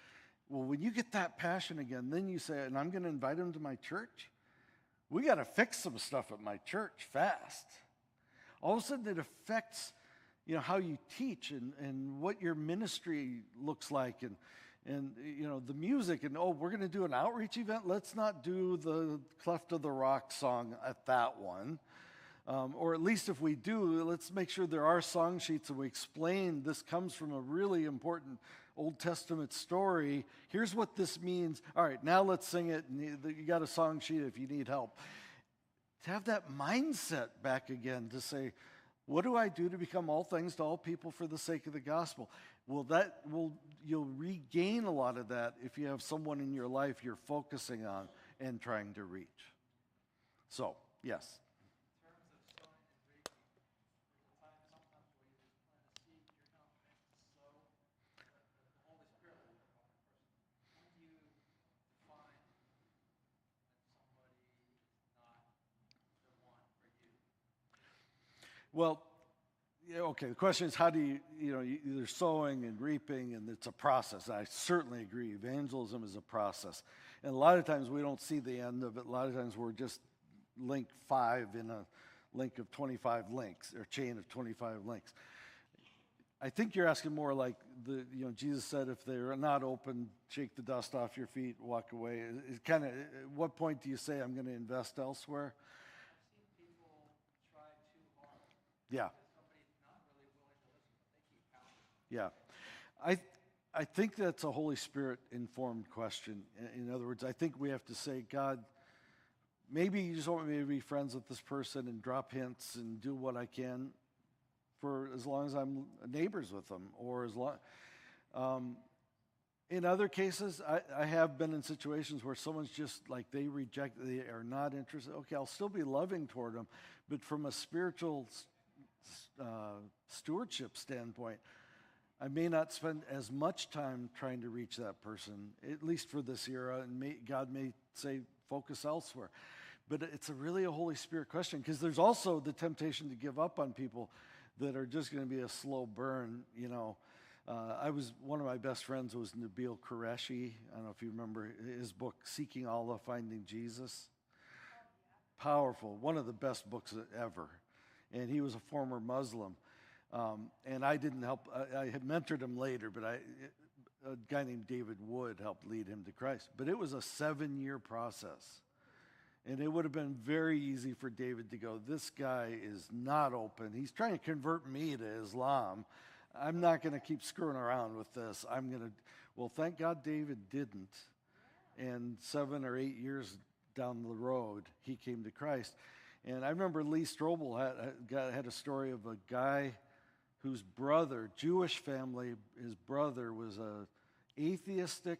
Well, when you get that passion again, then you say, and I'm going to invite him to my church. We got to fix some stuff at my church fast. All of a sudden, it affects, how you teach and what your ministry looks like, and the music. And we're going to do an outreach event. Let's not do the Cleft of the Rock song at that one, or at least if we do, let's make sure there are song sheets and we explain this comes from a really important Old Testament story. Here's what this means. All right, now let's sing it. And you got a song sheet if you need help. To have that mindset back again, to say, what do I do to become all things to all people for the sake of the gospel? You'll regain a lot of that if you have someone in your life you're focusing on and trying to reach. So, yes. In terms of sowing and reaping, there's a time sometimes where you just plant a seed, you're not meant to sow, but the Holy Spirit will work on the person. When do you define when somebody is not the one for you? Well, yeah, okay, the question is how do you're sowing and reaping, and it's a process. I certainly agree. Evangelism is a process. And a lot of times we don't see the end of it. A lot of times we're just link 5 in a link of 25 links, or chain of 25 links. I think you're asking more like Jesus said, if they're not open, shake the dust off your feet, walk away. It's kind of, at what point do you say, I'm going to invest elsewhere? I've seen people try too hard. Yeah. Because somebody's not really willing to listen, but they keep pounding. Yeah. I think that's a Holy Spirit-informed question. In other words, I think we have to say, God, maybe you just want me to be friends with this person and drop hints and do what I can for as long as I'm neighbors with them, or as long. In other cases, I have been in situations where someone's just like they are not interested. Okay, I'll still be loving toward them, but from a spiritual stewardship standpoint, I may not spend as much time trying to reach that person, at least for this era, and God may say, focus elsewhere. But it's really a Holy Spirit question, because there's also the temptation to give up on people that are just going to be a slow burn. One of my best friends was Nabil Qureshi. I don't know if you remember his book, Seeking Allah, Finding Jesus. Powerful, one of the best books ever. And he was a former Muslim. And I didn't help, I had mentored him later, but a guy named David Wood helped lead him to Christ. But it was a 7-year process. And it would have been very easy for David to go, this guy is not open. He's trying to convert me to Islam. I'm not going to keep screwing around with this. Well, thank God David didn't. And 7 or 8 years down the road, he came to Christ. And I remember Lee Strobel had a story of a guy whose brother, Jewish family, his brother was a atheistic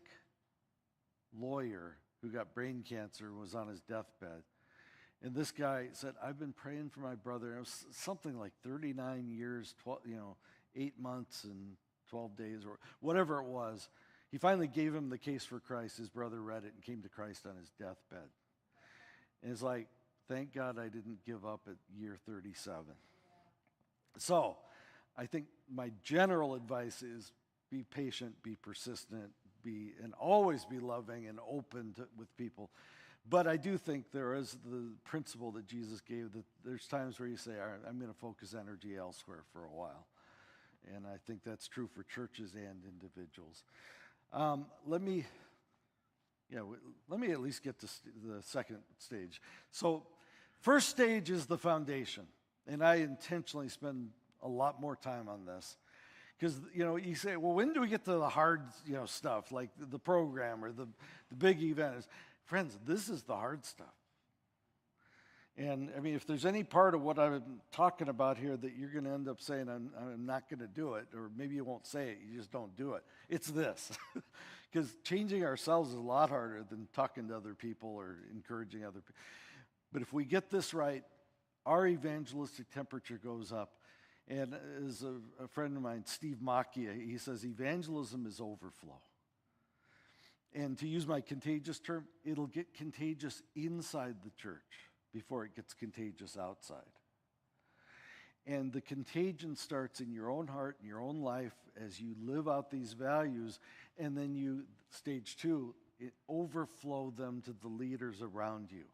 lawyer who got brain cancer and was on his deathbed. And this guy said, I've been praying for my brother. And it was something like 39 years, 8 months and 12 days, or whatever it was. He finally gave him the case for Christ. His brother read it and came to Christ on his deathbed. And it's like, thank God I didn't give up at year 37. So I think my general advice is be patient, be persistent, and always be loving and open with people. But I do think there is the principle that Jesus gave, that there's times where you say, all right, I'm going to focus energy elsewhere for a while. And I think that's true for churches and individuals. Let me at least get to the second stage. So first stage is the foundation. And I intentionally spend a lot more time on this. Because, you say, well, when do we get to the hard, stuff, like the program or the big event? Friends, this is the hard stuff. And, I mean, if there's any part of what I'm talking about here that you're going to end up saying, I'm not going to do it, or maybe you won't say it, you just don't do it, it's this. Because changing ourselves is a lot harder than talking to other people or encouraging other people. But if we get this right, our evangelistic temperature goes up. And as a friend of mine, Steve Macchia, he says, evangelism is overflow. And to use my contagious term, it'll get contagious inside the church before it gets contagious outside. And the contagion starts in your own heart, in your own life, as you live out these values. And then stage 2, overflow them to the leaders around you.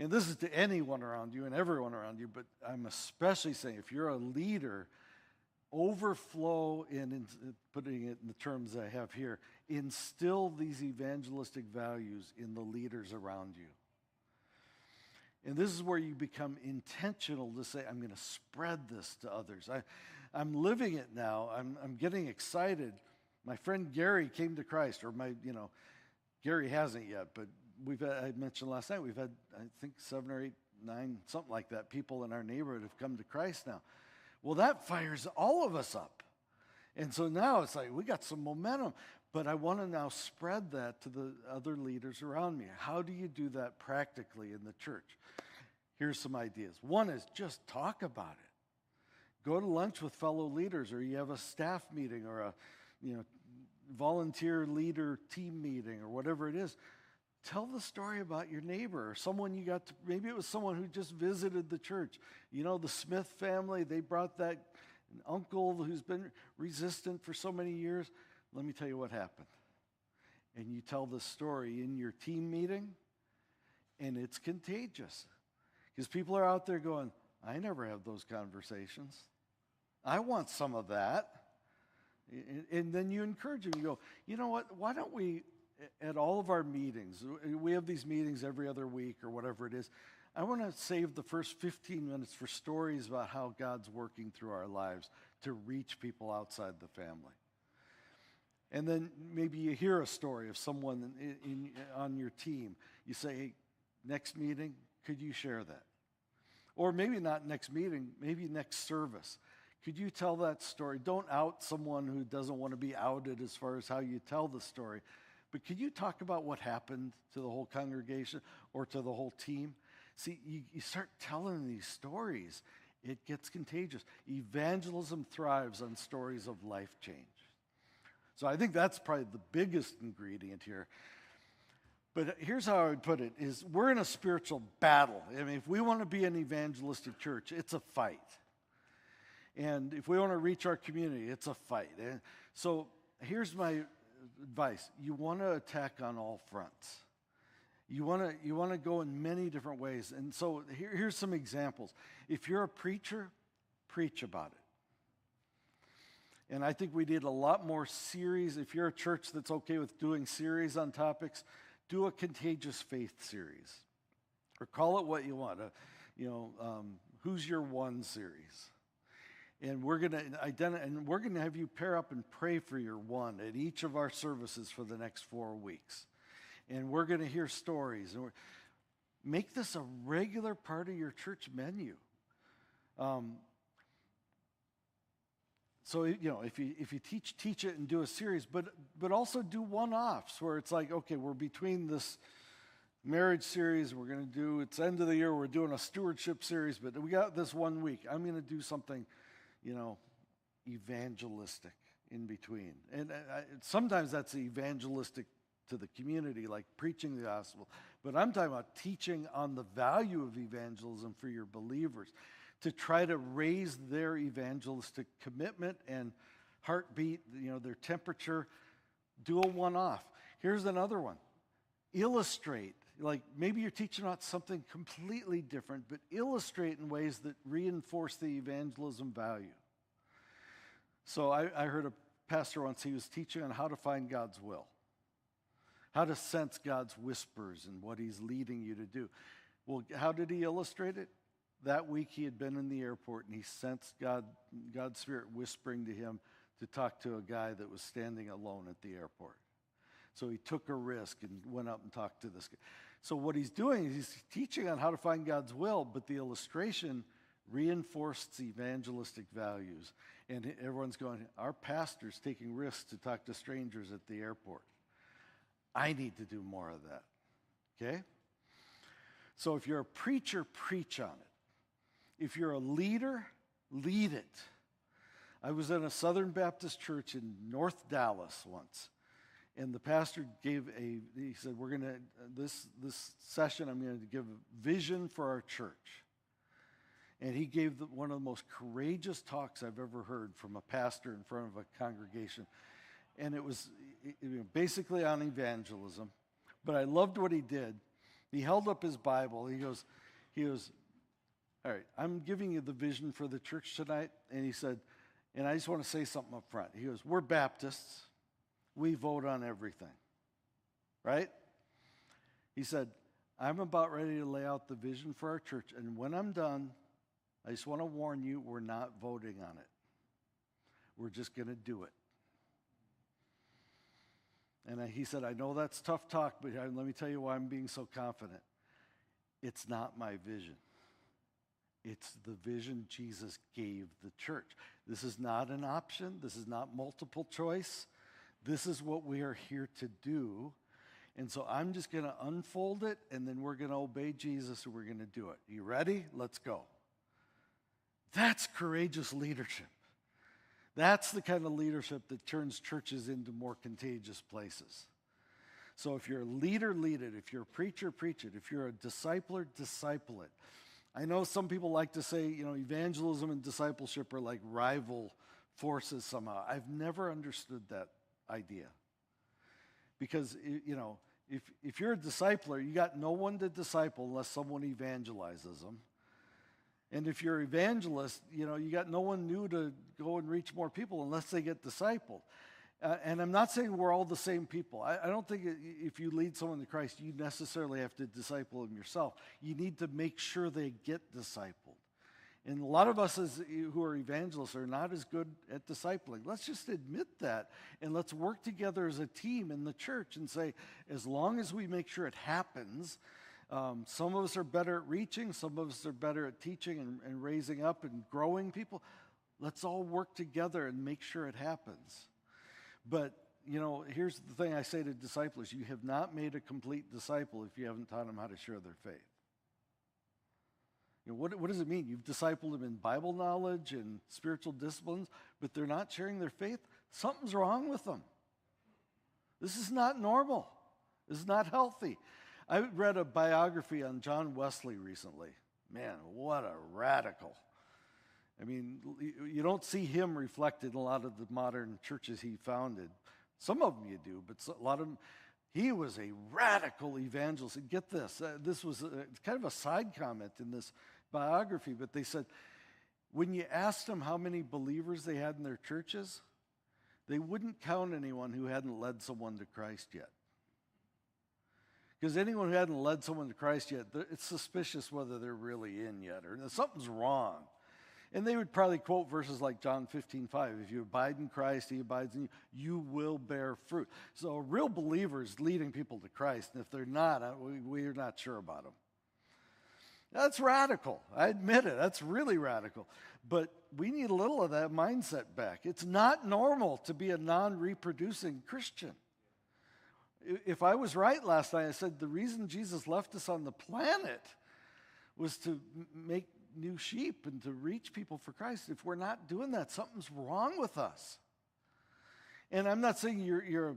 And this is to anyone around you and everyone around you, but I'm especially saying if you're a leader, overflow, in putting it in the terms I have here, instill these evangelistic values in the leaders around you. And this is where you become intentional to say, I'm going to spread this to others. I'm living it now. I'm getting excited. My friend Gary came to Christ, or Gary hasn't yet, but I mentioned last night, we've had, I think, 7 or 8, 9, something like that, people in our neighborhood have come to Christ now. Well, that fires all of us up. And so now it's like we got some momentum. But I want to now spread that to the other leaders around me. How do you do that practically in the church? Here's some ideas. One is just talk about it. Go to lunch with fellow leaders, or you have a staff meeting or a volunteer leader team meeting or whatever it is. Tell the story about your neighbor or someone you got to, maybe it was someone who just visited the church. You know, the Smith family, they brought that uncle who's been resistant for so many years. Let me tell you what happened. And you tell the story in your team meeting, and it's contagious. Because people are out there going, I never have those conversations. I want some of that. And then you encourage them. You go, you know what, why don't we, at all of our meetings, we have these meetings every other week or whatever it is, I want to save the first 15 minutes for stories about how God's working through our lives to reach people outside the family. And then maybe you hear a story of someone on your team. You say, hey, next meeting, could you share that? Or maybe not next meeting, maybe next service. Could you tell that story? Don't out someone who doesn't want to be outed as far as how you tell the story. But could you talk about what happened to the whole congregation or to the whole team? See, you start telling these stories, it gets contagious. Evangelism thrives on stories of life change. So I think that's probably the biggest ingredient here. But here's how I would put it, is we're in a spiritual battle. I mean, if we want to be an evangelistic church, it's a fight. And if we want to reach our community, it's a fight. And so here's my advice. You want to attack on all fronts. You want to go in many different ways. And so here's some examples. If you're a preacher, preach about it. And I think we need a lot more series. If you're a church that's okay with doing series on topics, do a contagious faith series. Or call it what you want. Who's Your One series. And we're going to have you pair up and pray for your one at each of our services for the next 4 weeks. And we're going to hear stories. And make this a regular part of your church menu. So, if you teach it and do a series, but also do one-offs where it's like, okay, we're between this marriage series, we're going to do, it's end of the year, we're doing a stewardship series, but we got this 1 week. I'm going to do something, evangelistic in between. And sometimes that's evangelistic to the community, like preaching the gospel. But I'm talking about teaching on the value of evangelism for your believers, to try to raise their evangelistic commitment and heartbeat, their temperature. Do a one-off. Here's another one. Illustrate. Like maybe you're teaching about something completely different, but illustrate in ways that reinforce the evangelism value. So I heard a pastor once, he was teaching on how to find God's will, how to sense God's whispers and what he's leading you to do. Well, how did he illustrate it? That week he had been in the airport and he sensed God's Spirit whispering to him to talk to a guy that was standing alone at the airport. So he took a risk and went up and talked to this guy. So what he's doing is he's teaching on how to find God's will, but the illustration reinforced evangelistic values. And everyone's going, our pastor's taking risks to talk to strangers at the airport. I need to do more of that. Okay? So if you're a preacher, preach on it. If you're a leader, lead it. I was in a Southern Baptist church in North Dallas once, and the pastor he said, we're going to, this session, I'm going to give a vision for our church. And he gave one of the most courageous talks I've ever heard from a pastor in front of a congregation. And it was basically on evangelism. But I loved what he did. He held up his Bible. He goes, all right, I'm giving you the vision for the church tonight. And he said, and I just want to say something up front. He goes, we're Baptists. We vote on everything. Right? He said, I'm about ready to lay out the vision for our church. And when I'm done, I just want to warn you, we're not voting on it. We're just going to do it. And he said, I know that's tough talk, but let me tell you why I'm being so confident. It's not my vision. It's the vision Jesus gave the church. This is not an option. This is not multiple choice. This is what we are here to do. And so I'm just going to unfold it, and then we're going to obey Jesus, and we're going to do it. You ready? Let's go. That's courageous leadership. That's the kind of leadership that turns churches into more contagious places. So if you're a leader, lead it. If you're a preacher, preach it. If you're a discipler, disciple it. I know some people like to say, evangelism and discipleship are like rival forces somehow. I've never understood that idea. Because, if you're a discipler, you got no one to disciple unless someone evangelizes them. And if you're an evangelist, you got no one new to go and reach more people unless they get discipled. And I'm not saying we're all the same people. I don't think if you lead someone to Christ, you necessarily have to disciple them yourself. You need to make sure they get discipled. And a lot of us who are evangelists are not as good at discipling. Let's just admit that, and let's work together as a team in the church and say, as long as we make sure it happens, some of us are better at reaching, some of us are better at teaching and raising up and growing people. Let's all work together and make sure it happens. But, here's the thing I say to disciples. You have not made a complete disciple if you haven't taught them how to share their faith. What does it mean? You've discipled them in Bible knowledge and spiritual disciplines, but they're not sharing their faith? Something's wrong with them. This is not normal. This is not healthy. I read a biography on John Wesley recently. Man, what a radical. I mean, you don't see him reflected in a lot of the modern churches he founded. Some of them you do, but a lot of them, he was a radical evangelist. And get this, this was kind of a side comment in this biography, but they said, when you asked them how many believers they had in their churches, they wouldn't count anyone who hadn't led someone to Christ yet. Because anyone who hadn't led someone to Christ yet, it's suspicious whether they're really in yet, or something's wrong. And they would probably quote verses like John 15:5. If you abide in Christ, he abides in you, you will bear fruit. So a real believer is leading people to Christ. And if they're not, we're not sure about them. That's radical. I admit it. That's really radical. But we need a little of that mindset back. It's not normal to be a non-reproducing Christian. If I was right last night, I said the reason Jesus left us on the planet was to make new sheep and to reach people for Christ. If we're not doing that, something's wrong with us. And I'm not saying you're a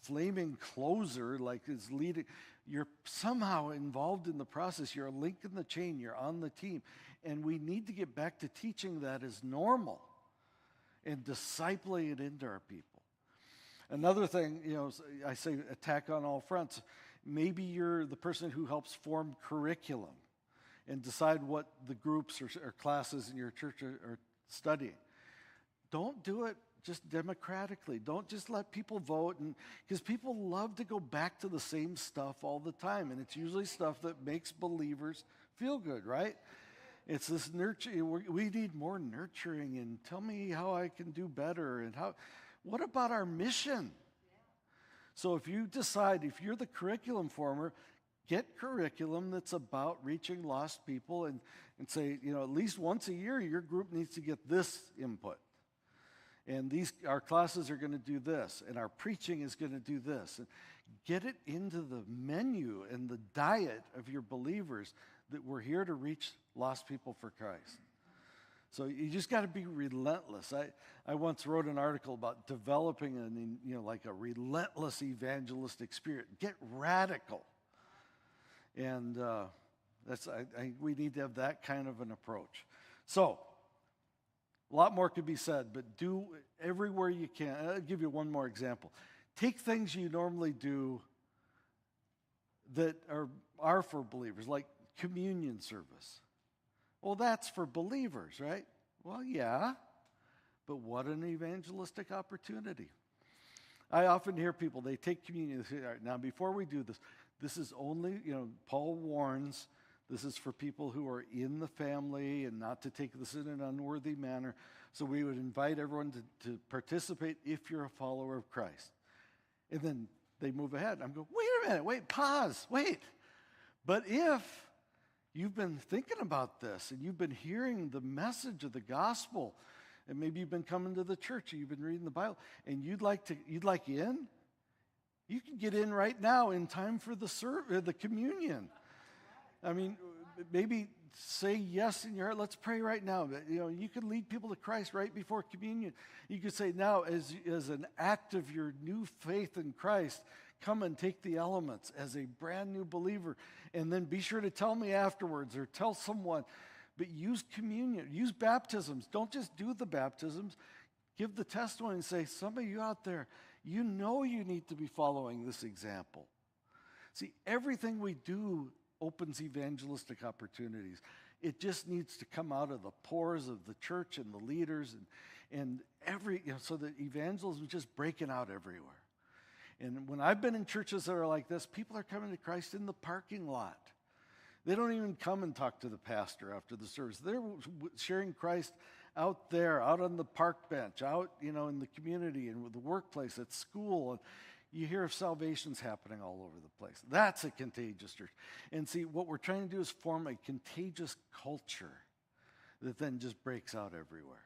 flaming closer like is leading. You're somehow involved in the process. You're a link in the chain. You're on the team. And we need to get back to teaching that as normal and discipling it into our people. Another thing, I say attack on all fronts. Maybe you're the person who helps form curriculum and decide what the groups or classes in your church are studying. Don't do it just democratically. Don't just let people vote, because people love to go back to the same stuff all the time, and it's usually stuff that makes believers feel good, right? It's this nurturing. We need more nurturing, and tell me how I can do better, and what about our mission? So if you decide, if you're the curriculum former, get curriculum that's about reaching lost people and say, at least once a year, your group needs to get this input. And our classes are going to do this, and our preaching is going to do this. And get it into the menu and the diet of your believers that we're here to reach lost people for Christ. So you just got to be relentless. I once wrote an article about developing a relentless evangelistic spirit. Get radical. And we need to have that kind of an approach. So, a lot more could be said, but do everywhere you can. I'll give you one more example. Take things you normally do that are for believers, like communion service. Well, that's for believers, right? Well, yeah, but what an evangelistic opportunity. I often hear people, they take communion, they say, all right, now before we do this, this is only, Paul warns, this is for people who are in the family and not to take this in an unworthy manner. So we would invite everyone to participate if you're a follower of Christ. And then they move ahead. I'm going, wait a minute, wait, pause, wait. But if you've been thinking about this and you've been hearing the message of the gospel And maybe you've been coming to the church, or you've been reading the Bible, and you'd like in? You can get in right now in time for the communion. I mean, maybe say yes in your heart. Let's pray right now. You can lead people to Christ right before communion. You could say now, as an act of your new faith in Christ, come and take the elements as a brand new believer. And then be sure to tell me afterwards, or tell someone. But use communion, use baptisms. Don't just do the baptisms. Give the testimony and say, some of you out there, you know you need to be following this example. See, everything we do opens evangelistic opportunities. It just needs to come out of the pores of the church and the leaders, and so that evangelism is just breaking out everywhere. And when I've been in churches that are like this, people are coming to Christ in the parking lot. They don't even come and talk to the pastor after the service. They're sharing Christ out there, out on the park bench, out, in the community and with the workplace, at school. And you hear of salvations happening all over the place. That's a contagious church. And see, what we're trying to do is form a contagious culture that then just breaks out everywhere.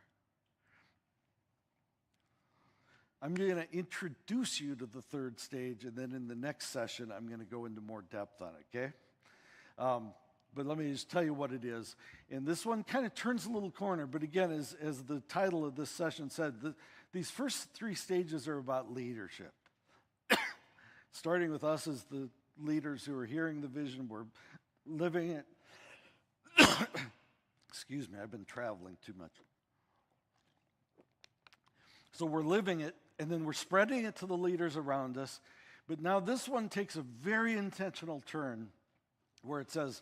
I'm going to introduce you to the third stage, and then in the next session, I'm going to go into more depth on it, okay? But let me just tell you what it is. And this one kind of turns a little corner, but again, as the title of this session said, these first three stages are about leadership. Starting with us as the leaders who are hearing the vision, we're living it. Excuse me, I've been traveling too much. So we're living it, and then we're spreading it to the leaders around us. But now this one takes a very intentional turn where it says,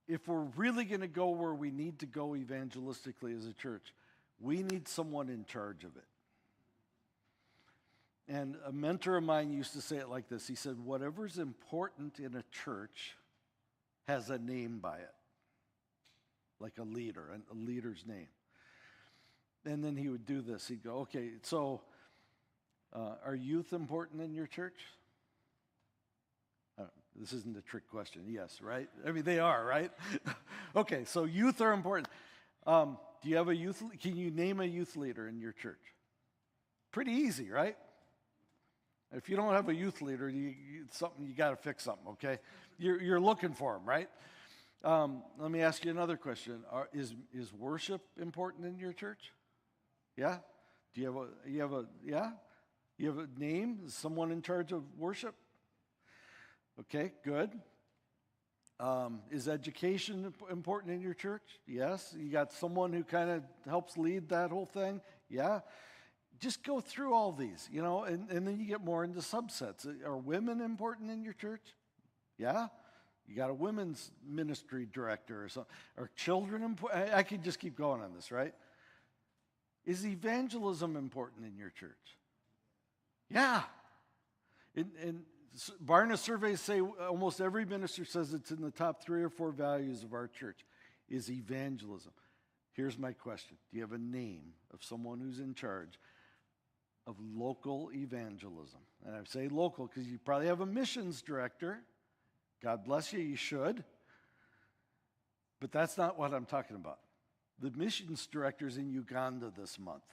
if we're really going to go where we need to go evangelistically as a church, we need someone in charge of it. And a mentor of mine used to say it like this. He said, whatever's important in a church has a name by it, like a leader, a leader's name. And then he would do this. He'd go, okay, so are youth important in your church? This isn't a trick question. Yes, right? I mean, they are, right? Okay, so youth are important. Do you have can you name a youth leader in your church? Pretty easy, right? If you don't have a youth leader, you got to fix something, okay? You're looking for them, right? Let me ask you another question. Is worship important in your church? Yeah? Do you have a name? Is someone in charge of worship? Okay, good. Is education important in your church? Yes. You got someone who kind of helps lead that whole thing? Yeah. Just go through all these, and then you get more into subsets. Are women important in your church? Yeah. You got a women's ministry director or something. Are children important? I could just keep going on this, right? Is evangelism important in your church? Yeah. And Barna surveys say almost every minister says it's in the top 3 or 4 values of our church is evangelism. Here's my question. Do you have a name of someone who's in charge of local evangelism? And I say local because you probably have a missions director. God bless you, you should. But that's not what I'm talking about. The missions director's in Uganda this month.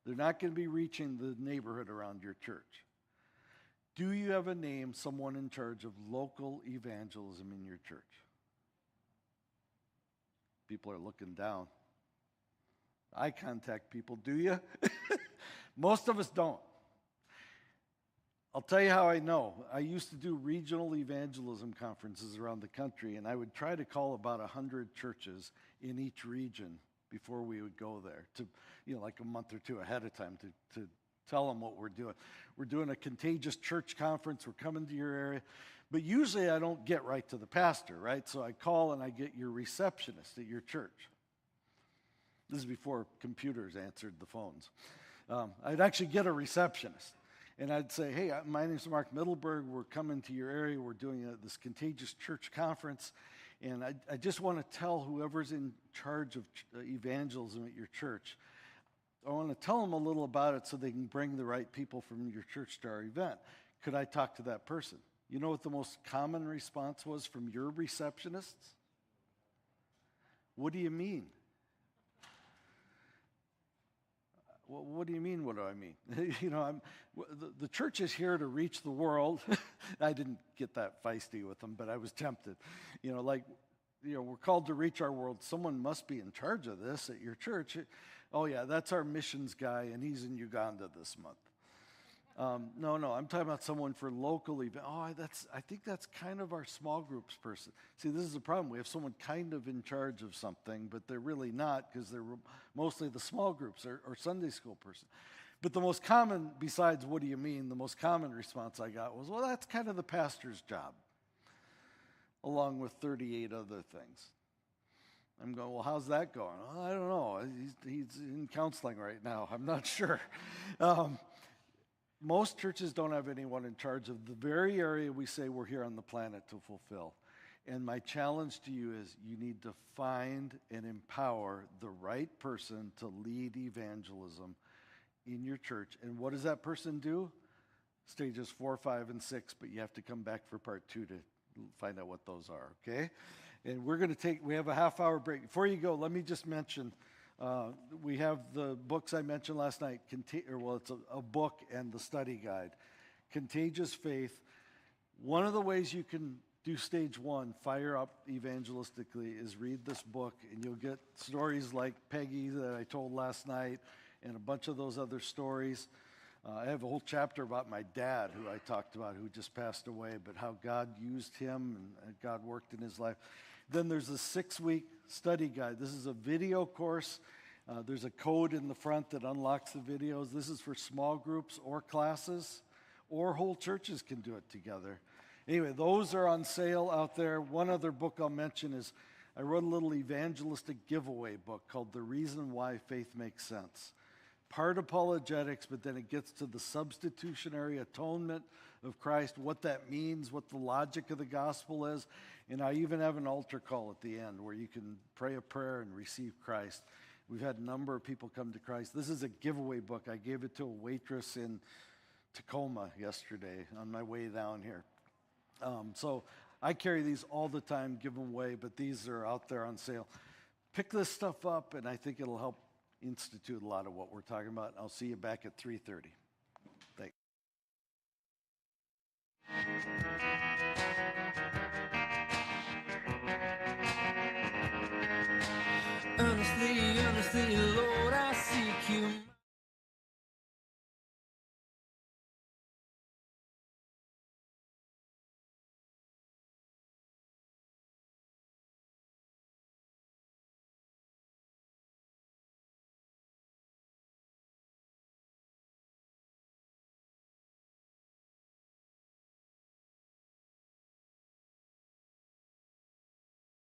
They're not going to be reaching the neighborhood around your church. Do you have a name, someone in charge of local evangelism in your church? People are looking down. Eye contact, people, do you? Most of us don't. I'll tell you how I know. I used to do regional evangelism conferences around the country, and I would try to call about 100 churches in each region before we would go there, to like a month or two ahead of time to tell them what we're doing. We're doing a contagious church conference. We're coming to your area. But usually I don't get right to the pastor, right? So I call and I get your receptionist at your church. This is before computers answered the phones. I'd actually get a receptionist. And I'd say, hey, my name's Mark Mittelberg. We're coming to your area. We're doing this contagious church conference. And I just want to tell whoever's in charge of evangelism at your church, I want to tell them a little about it so they can bring the right people from your church to our event. Could I talk to that person? You know what the most common response was from your receptionists? What do you mean? Well, what do you mean? What do I mean? The church is here to reach the world. I didn't get that feisty with them, but I was tempted. We're called to reach our world. Someone must be in charge of this at your church. Oh, yeah, that's our missions guy, and he's in Uganda this month. No, I'm talking about someone for local event. I think that's kind of our small groups person. See, this is the problem. We have someone kind of in charge of something, but they're really not because they're mostly the small groups or Sunday school person. But the most common, besides what do you mean, the most common response I got was, well, that's kind of the pastor's job, along with 38 other things. I'm going, well, how's that going? Well, I don't know. He's in counseling right now. I'm not sure. Most churches don't have anyone in charge of the very area we say we're here on the planet to fulfill. And my challenge to you is you need to find and empower the right person to lead evangelism in your church. And what does that person do? Stages 4, 5, and 6, but you have to come back for part 2 to find out what those are, okay? And we have a half-hour break. Before you go, let me just mention, we have the books I mentioned last night. It's a book and the study guide. Contagious Faith. One of the ways you can do stage 1, fire up evangelistically, is read this book, and you'll get stories like Peggy that I told last night and a bunch of those other stories. I have a whole chapter about my dad, who I talked about, who just passed away, but how God used him and God worked in his life. Then there's a 6-week study guide. This is a video course. There's a code in the front that unlocks the videos. This is for small groups or classes, or whole churches can do it together. Anyway, those are on sale out there. One other book I'll mention is I wrote a little evangelistic giveaway book called The Reason Why Faith Makes Sense. Part apologetics, but then it gets to the substitutionary atonement of Christ, what that means, what the logic of the gospel is. And I even have an altar call at the end where you can pray a prayer and receive Christ. We've had a number of people come to Christ. This is a giveaway book. I gave it to a waitress in Tacoma yesterday on my way down here. So I carry these all the time, give them away, but these are out there on sale. Pick this stuff up, and I think it'll help institute a lot of what we're talking about. I'll see you back at 3:30. Thanks. Honestly, Lord, I seek you.